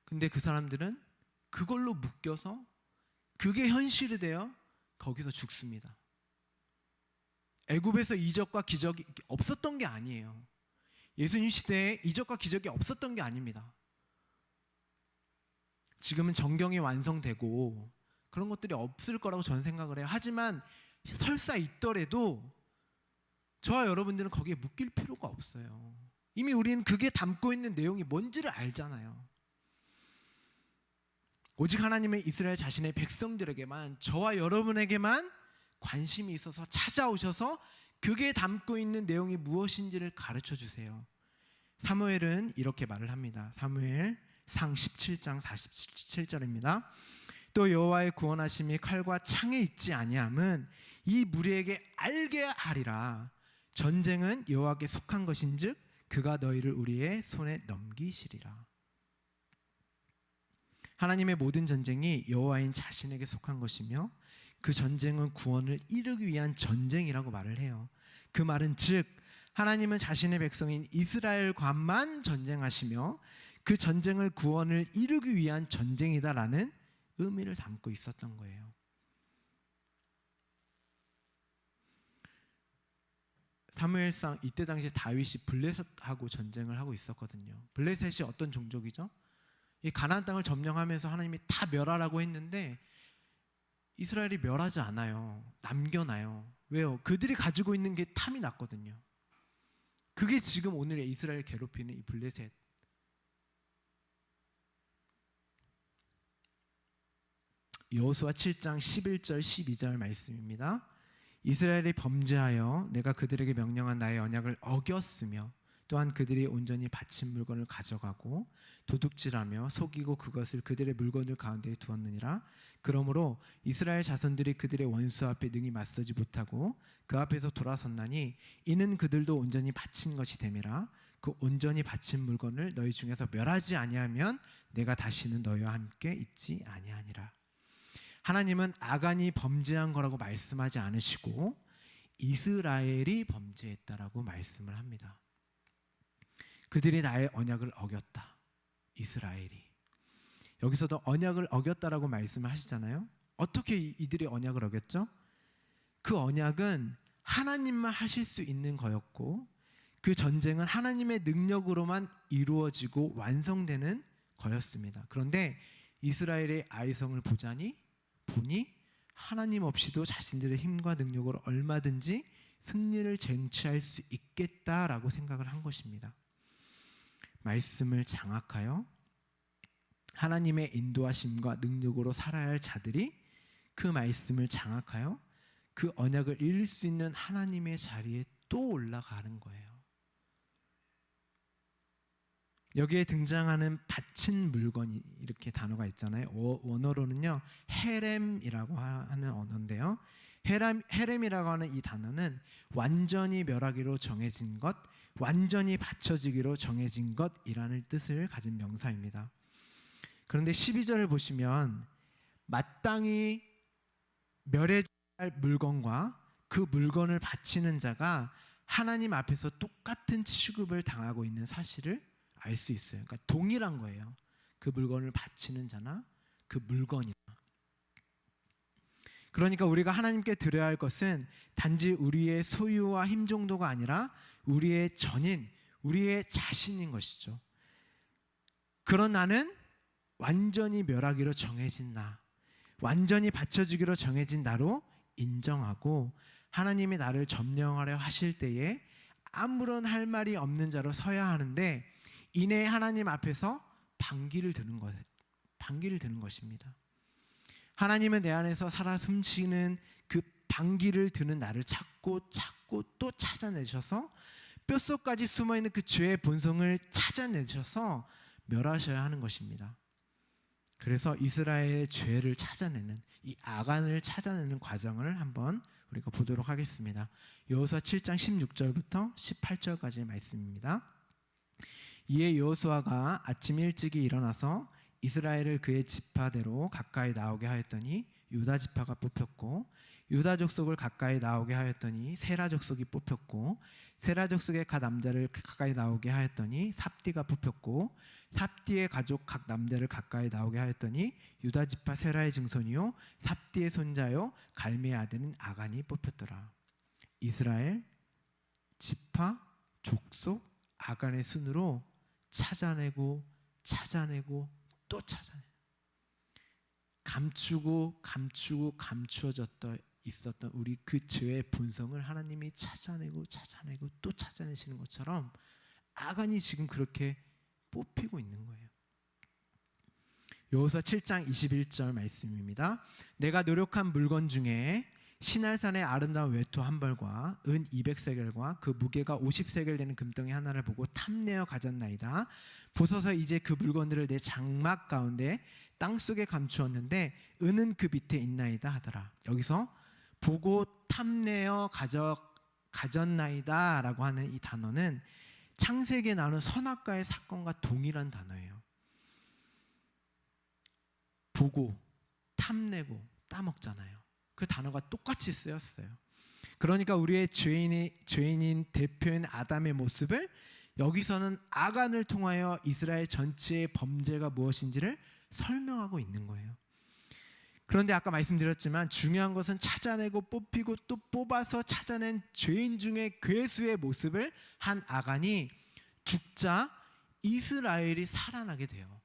근데 그 사람들은 그걸로 묶여서 그게 현실이 되어 거기서 죽습니다. 애굽에서 이적과 기적이 없었던 게 아니에요. 예수님 시대에 이적과 기적이 없었던 게 아닙니다. 지금은 정경이 완성되고 그런 것들이 없을 거라고 저는 생각을 해요. 하지만 설사 있더라도 저와 여러분들은 거기에 묶일 필요가 없어요. 이미 우리는 그게 담고 있는 내용이 뭔지를 알잖아요. 오직 하나님의 이스라엘 자신의 백성들에게만, 저와 여러분에게만 관심이 있어서 찾아오셔서 그게 담고 있는 내용이 무엇인지를 가르쳐 주세요. 사무엘은 이렇게 말을 합니다. 사무엘상 17장 47절입니다. 또 여호와의 구원하심이 칼과 창에 있지 아니함은 이 무리에게 알게 하리라. 전쟁은 여호와께 속한 것인즉 그가 너희를 우리의 손에 넘기시리라. 하나님의 모든 전쟁이 여호와인 자신에게 속한 것이며 그 전쟁은 구원을 이루기 위한 전쟁이라고 말을 해요. 그 말은 즉 하나님은 자신의 백성인 이스라엘과만 전쟁하시며 그 전쟁을 구원을 이루기 위한 전쟁이다라는 의미를 담고 있었던 거예요. 사무엘상 이때 당시 다윗이 블레셋하고 전쟁을 하고 있었거든요. 블레셋이 어떤 종족이죠? 이 가나안 땅을 점령하면서 하나님이 다 멸하라고 했는데 이스라엘이 멸하지 않아요. 남겨놔요. 왜요? 그들이 가지고 있는 게 탐이 났거든요. 그게 지금 오늘의 이스라엘 괴롭히는 이 블레셋. 여호수아 7장 11절 12절 말씀입니다. 이스라엘이 범죄하여 내가 그들에게 명령한 나의 언약을 어겼으며 또한 그들이 온전히 바친 물건을 가져가고 도둑질하며 속이고 그것을 그들의 물건들 가운데에 두었느니라. 그러므로 이스라엘 자손들이 그들의 원수 앞에 능히 맞서지 못하고 그 앞에서 돌아섰나니 이는 그들도 온전히 바친 것이 됨이라. 그 온전히 바친 물건을 너희 중에서 멸하지 아니하면 내가 다시는 너희와 함께 있지 아니하니라. 하나님은 아간이 범죄한 거라고 말씀하지 않으시고 이스라엘이 범죄했다라고 말씀을 합니다. 그들이 나의 언약을 어겼다. 이스라엘이. 여기서도 언약을 어겼다라고 말씀을 하시잖아요. 어떻게 이들이 언약을 어겼죠? 그 언약은 하나님만 하실 수 있는 거였고 그 전쟁은 하나님의 능력으로만 이루어지고 완성되는 거였습니다. 그런데 이스라엘의 아이성을 보니 하나님 없이도 자신들의 힘과 능력으로 얼마든지 승리를 쟁취할 수 있겠다라고 생각을 한 것입니다. 말씀을 장악하여 하나님의 인도하심과 능력으로 살아야 할 자들이 그 말씀을 장악하여 그 언약을 이룰 수 있는 하나님의 자리에 또 올라가는 거예요. 여기에 등장하는 바친 물건이 이렇게 단어가 있잖아요. 원어로는요 헤렘이라고 하는 언어인데요, 헤렘이라고 하는 이 단어는 완전히 멸하기로 정해진 것, 완전히 바쳐지기로 정해진 것이라는 뜻을 가진 명사입니다. 그런데 12절을 보시면 마땅히 멸해져야 할 물건과 그 물건을 바치는 자가 하나님 앞에서 똑같은 취급을 당하고 있는 사실을 알 수 있어요. 그러니까 동일한 거예요. 그 물건을 바치는 자나 그 물건이나. 그러니까 우리가 하나님께 드려야 할 것은 단지 우리의 소유와 힘 정도가 아니라 우리의 전인, 우리의 자신인 것이죠. 그런 나는 완전히 멸하기로 정해진 나, 완전히 바쳐지기로 정해진 나로 인정하고 하나님이 나를 점령하려 하실 때에 아무런 할 말이 없는 자로 서야 하는데 이내 하나님 앞에서 반기를 드는 것입니다. 하나님은 내 안에서 살아 숨쉬는 그 반기를 드는 나를 찾고 또 찾아내셔서 뼛속까지 숨어있는 그 죄의 본성을 찾아내셔서 멸하셔야 하는 것입니다. 그래서 이스라엘의 죄를 찾아내는, 이 아간을 찾아내는 과정을 한번 우리가 보도록 하겠습니다. 여호수아 7장 16절부터 18절까지의 말씀입니다. 이에 여호수아가 아침 일찍이 일어나서 이스라엘을 그의 지파대로 가까이 나오게 하였더니 유다 지파가 뽑혔고, 유다 족속을 가까이 나오게 하였더니 세라 족속이 뽑혔고, 세라 족속의 각 남자를 가까이 나오게 하였더니 삽디가 뽑혔고, 삽디의 가족 각 남자를 가까이 나오게 하였더니 유다 지파 세라의 증손이요 삽디의 손자요 갈미의 아들인 아간이 뽑혔더라. 이스라엘 지파 족속 아간의 순으로 찾아내고 또 찾아내, 감추어졌던 있었던 우리 그 죄의 본성을 하나님이 찾아내고 또 찾아내시는 것처럼 아간이 지금 그렇게 뽑히고 있는 거예요. 여호수아 7장 21절 말씀입니다. 내가 노력한 물건 중에 시날산의 아름다운 외투 한 벌과 은 200세겔과 그 무게가 50세겔 되는 금덩이 하나를 보고 탐내어 가졌나이다. 보소서 이제 그 물건들을 내 장막 가운데 땅속에 감추었는데 은은 그 밑에 있나이다 하더라. 여기서 보고 탐내어 가졌나이다 라고 하는 이 단어는 창세기에 나오는 선악과의 사건과 동일한 단어예요. 보고 탐내고 따먹잖아요. 그 단어가 똑같이 쓰였어요. 그러니까 우리의 죄인인 대표인 아담의 모습을 여기서는 아간을 통하여 이스라엘 전체의 범죄가 무엇인지를 설명하고 있는 거예요. 그런데 아까 말씀드렸지만 중요한 것은 찾아내고 뽑히고 또 뽑아서 찾아낸 죄인 중에 괴수의 모습을 한 아간이 죽자 이스라엘이 살아나게 돼요.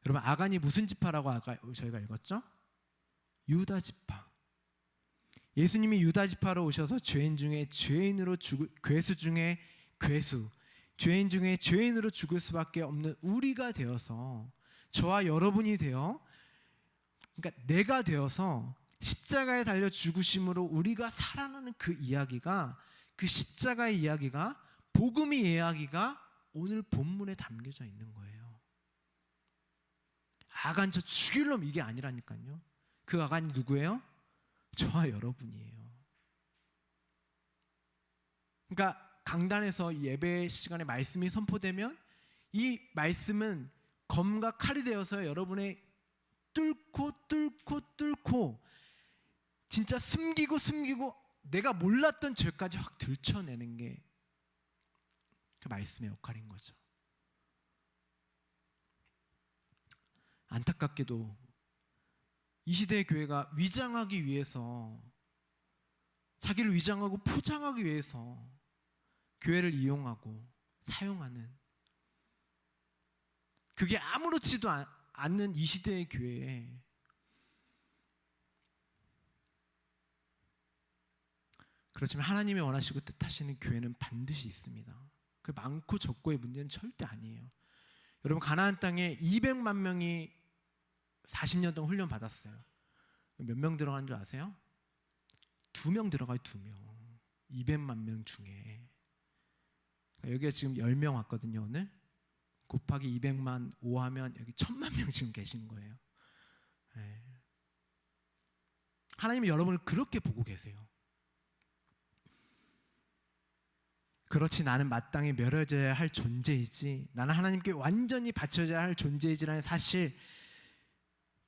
여러분, 아간이 무슨 지파라고 아까 저희가 읽었죠? 유다 지파. 예수님이 유다 지파로 오셔서 죄인 중에 죄인으로 괴수 중에 괴수, 죄인 중에 죄인으로 죽을 수밖에 없는 우리가 되어서, 저와 여러분이 되어, 그러니까 내가 되어서 십자가에 달려 죽으심으로 우리가 살아나는 그 이야기가, 그 십자가의 이야기가, 복음의 이야기가 오늘 본문에 담겨져 있는 거예요. 아간 저 죽일 놈 이게 아니라니까요. 그 아간이 누구예요? 저와 여러분이에요. 그러니까 강단에서 예배 시간에 말씀이 선포되면 이 말씀은 검과 칼이 되어서 여러분의 뚫고 진짜 숨기고 내가 몰랐던 죄까지 확 들춰내는 게 그 말씀의 역할인 거죠. 안타깝게도 이 시대의 교회가 위장하기 위해서, 자기를 위장하고 포장하기 위해서 교회를 이용하고 사용하는, 그게 아무렇지도 않는 이 시대의 교회에 그렇지만 하나님이 원하시고 뜻하시는 교회는 반드시 있습니다. 그 많고 적고의 문제는 절대 아니에요. 여러분, 가나안 땅에 200만 명이 40년 동안 훈련 받았어요. 몇 명 들어간 줄 아세요? 2명 들어가요. 2명. 200만 명 중에. 여기가 지금 10명 왔거든요. 오늘 곱하기 200만 5 하면 여기 1000만 명 지금 계신 거예요. 네. 하나님이 여러분을 그렇게 보고 계세요. 그렇지, 나는 마땅히 멸해져야 할 존재이지, 나는 하나님께 완전히 바쳐져야 할 존재이지라는 사실,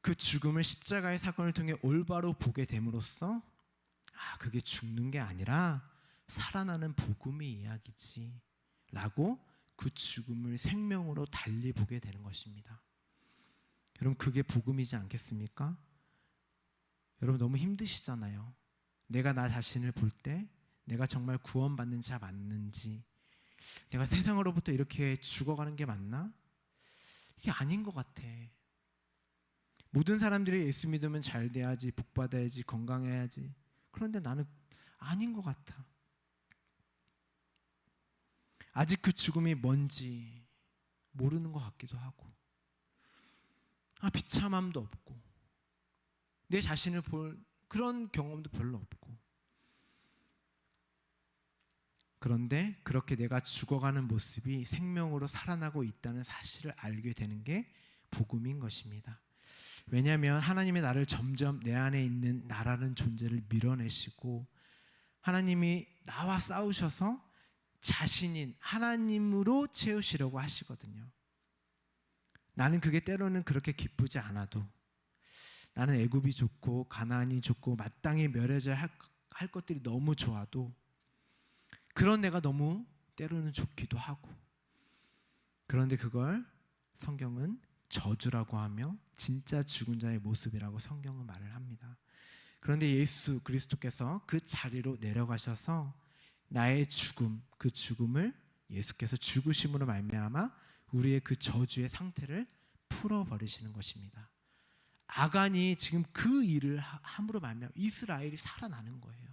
그 죽음을 십자가의 사건을 통해 올바로 보게 됨으로써 그게 죽는 게 아니라 살아나는 복음의 이야기지 라고 그 죽음을 생명으로 달리 보게 되는 것입니다. 여러분, 그게 복음이지 않겠습니까? 여러분, 너무 힘드시잖아요. 내가 나 자신을 볼 때 내가 정말 구원받는 자 맞는지, 내가 세상으로부터 이렇게 죽어가는 게 맞나? 이게 아닌 것 같아. 모든 사람들이 예수 믿으면 잘 돼야지, 복 받아야지, 건강해야지. 그런데 나는 아닌 것 같아. 아직 그 죽음이 뭔지 모르는 것 같기도 하고, 비참함도 없고, 내 자신을 볼 그런 경험도 별로 없고. 그런데 그렇게 내가 죽어가는 모습이 생명으로 살아나고 있다는 사실을 알게 되는 게 복음인 것입니다. 왜냐하면 하나님의 나를 점점 내 안에 있는 나라는 존재를 밀어내시고, 하나님이 나와 싸우셔서 자신인 하나님으로 채우시려고 하시거든요. 나는 그게 때로는 그렇게 기쁘지 않아도, 나는 애굽이 좋고 가나안이 좋고 마땅히 멸해져야 할 것들이 너무 좋아도, 그런 내가 너무 때로는 좋기도 하고, 그런데 그걸 성경은 저주라고 하며 진짜 죽은 자의 모습이라고 성경은 말을 합니다. 그런데 예수 그리스도께서 그 자리로 내려가셔서 나의 죽음, 그 죽음을 예수께서 죽으심으로 말미암아 우리의 그 저주의 상태를 풀어버리시는 것입니다. 아간이 지금 그 일을 함으로 말미암아 이스라엘이 살아나는 거예요.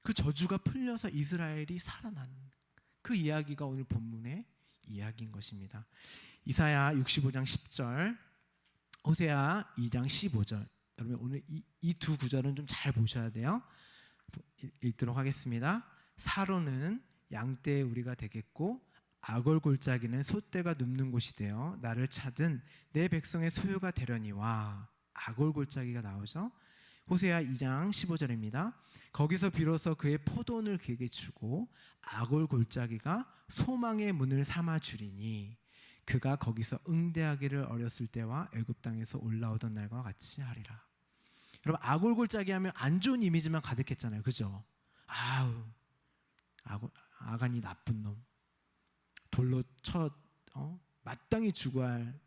그 저주가 풀려서 이스라엘이 살아나는 그 이야기가 오늘 본문의 이야기인 것입니다. 이사야 65장 10절, 호세아 2장 15절. 여러분, 오늘 이 두 구절은 좀 잘 보셔야 돼요. 읽도록 하겠습니다. 사로는 양떼의 우리가 되겠고 아골 골짜기는 소떼가 눕는 곳이 되어 나를 찾은 내 백성의 소유가 되려니와. 아골 골짜기가 나오죠. 호세아 2장 15절입니다. 거기서 비로소 그의 포도원을 그에게 주고 아골 골짜기가 소망의 문을 삼아 주리니 그가 거기서 응대하기를 어렸을 때와 애굽 땅에서 올라오던 날과 같이 하리라. 여러분, 아골 골짜기 하면 안 좋은 이미지만 가득했잖아요. 그죠? 아간이 나쁜 놈, 돌로 쳐 마땅히 죽어야 할.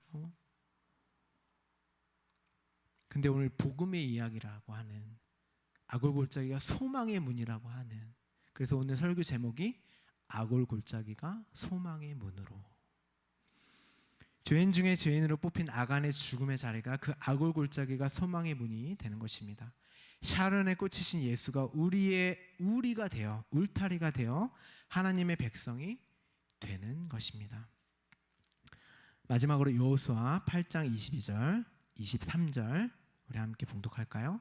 근데 오늘 복음의 이야기라고 하는 아골 골짜기가 소망의 문이라고 하는, 그래서 오늘 설교 제목이 아골 골짜기가 소망의 문으로. 죄인 중에 죄인으로 뽑힌 아간의 죽음의 자리가 그 아골 골짜기가 소망의 문이 되는 것입니다. 샤론에 꽂히신 예수가 우리가 되어, 울타리가 되어 하나님의 백성이 되는 것입니다. 마지막으로 여호수아 8장 22절, 23절 우리 함께 봉독할까요?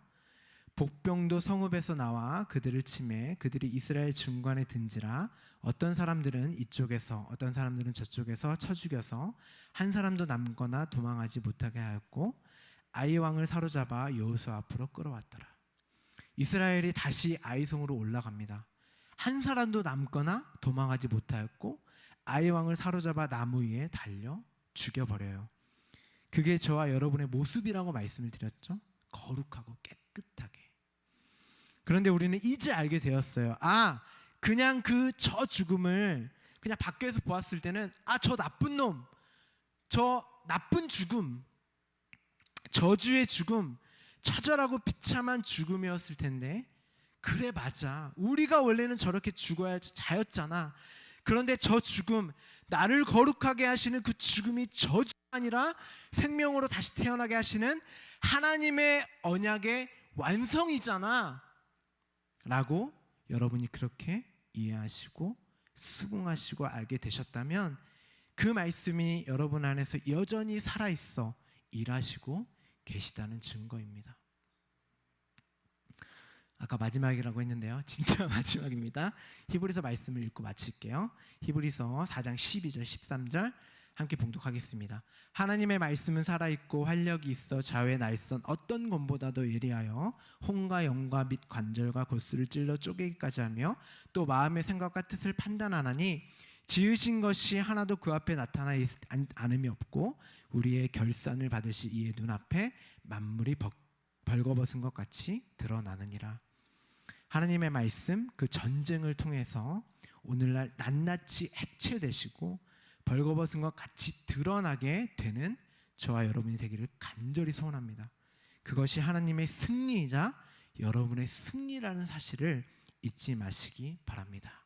복병도 성읍에서 나와 그들을 치매 그들이 이스라엘 중간에 든지라. 어떤 사람들은 이쪽에서 어떤 사람들은 저쪽에서 쳐 죽여서 한 사람도 남거나 도망하지 못하게 하였고 아이 왕을 사로잡아 여호수아 앞으로 끌어왔더라. 이스라엘이 다시 아이성으로 올라갑니다. 한 사람도 남거나 도망하지 못하였고 아이 왕을 사로잡아 나무 위에 달려 죽여버려요. 그게 저와 여러분의 모습이라고 말씀을 드렸죠. 거룩하고 깨끗하게. 그런데 우리는 이제 알게 되었어요. 그냥 저 죽음을 그냥 밖에서 보았을 때는 저 나쁜 놈, 저 나쁜 죽음, 저주의 죽음, 처절하고 비참한 죽음이었을 텐데, 그래 맞아, 우리가 원래는 저렇게 죽어야 할 자였잖아. 그런데 저 죽음, 나를 거룩하게 하시는 그 죽음이 저주가 아니라 생명으로 다시 태어나게 하시는 하나님의 언약의 완성이잖아 라고 여러분이 그렇게 이해하시고 수긍하시고 알게 되셨다면, 그 말씀이 여러분 안에서 여전히 살아있어 일하시고 계시다는 증거입니다. 아까 마지막이라고 했는데요, 진짜 마지막입니다. 히브리서 말씀을 읽고 마칠게요. 히브리서 4장 12절 13절 함께 봉독하겠습니다. 하나님의 말씀은 살아있고 활력이 있어 좌우의 날선 어떤 검보다도 예리하여 혼과 영과 및 관절과 골수를 찔러 쪼개기까지 하며 또 마음의 생각과 뜻을 판단하나니 지으신 것이 하나도 그 앞에 나타나 않음이 없고 우리의 결산을 받으실 이의 눈앞에 만물이 벌거벗은 것 같이 드러나느니라. 하나님의 말씀, 그 전쟁을 통해서 오늘날 낱낱이 해체되시고 벌거벗은 것 같이 드러나게 되는 저와 여러분이 되기를 간절히 소원합니다. 그것이 하나님의 승리이자 여러분의 승리라는 사실을 잊지 마시기 바랍니다.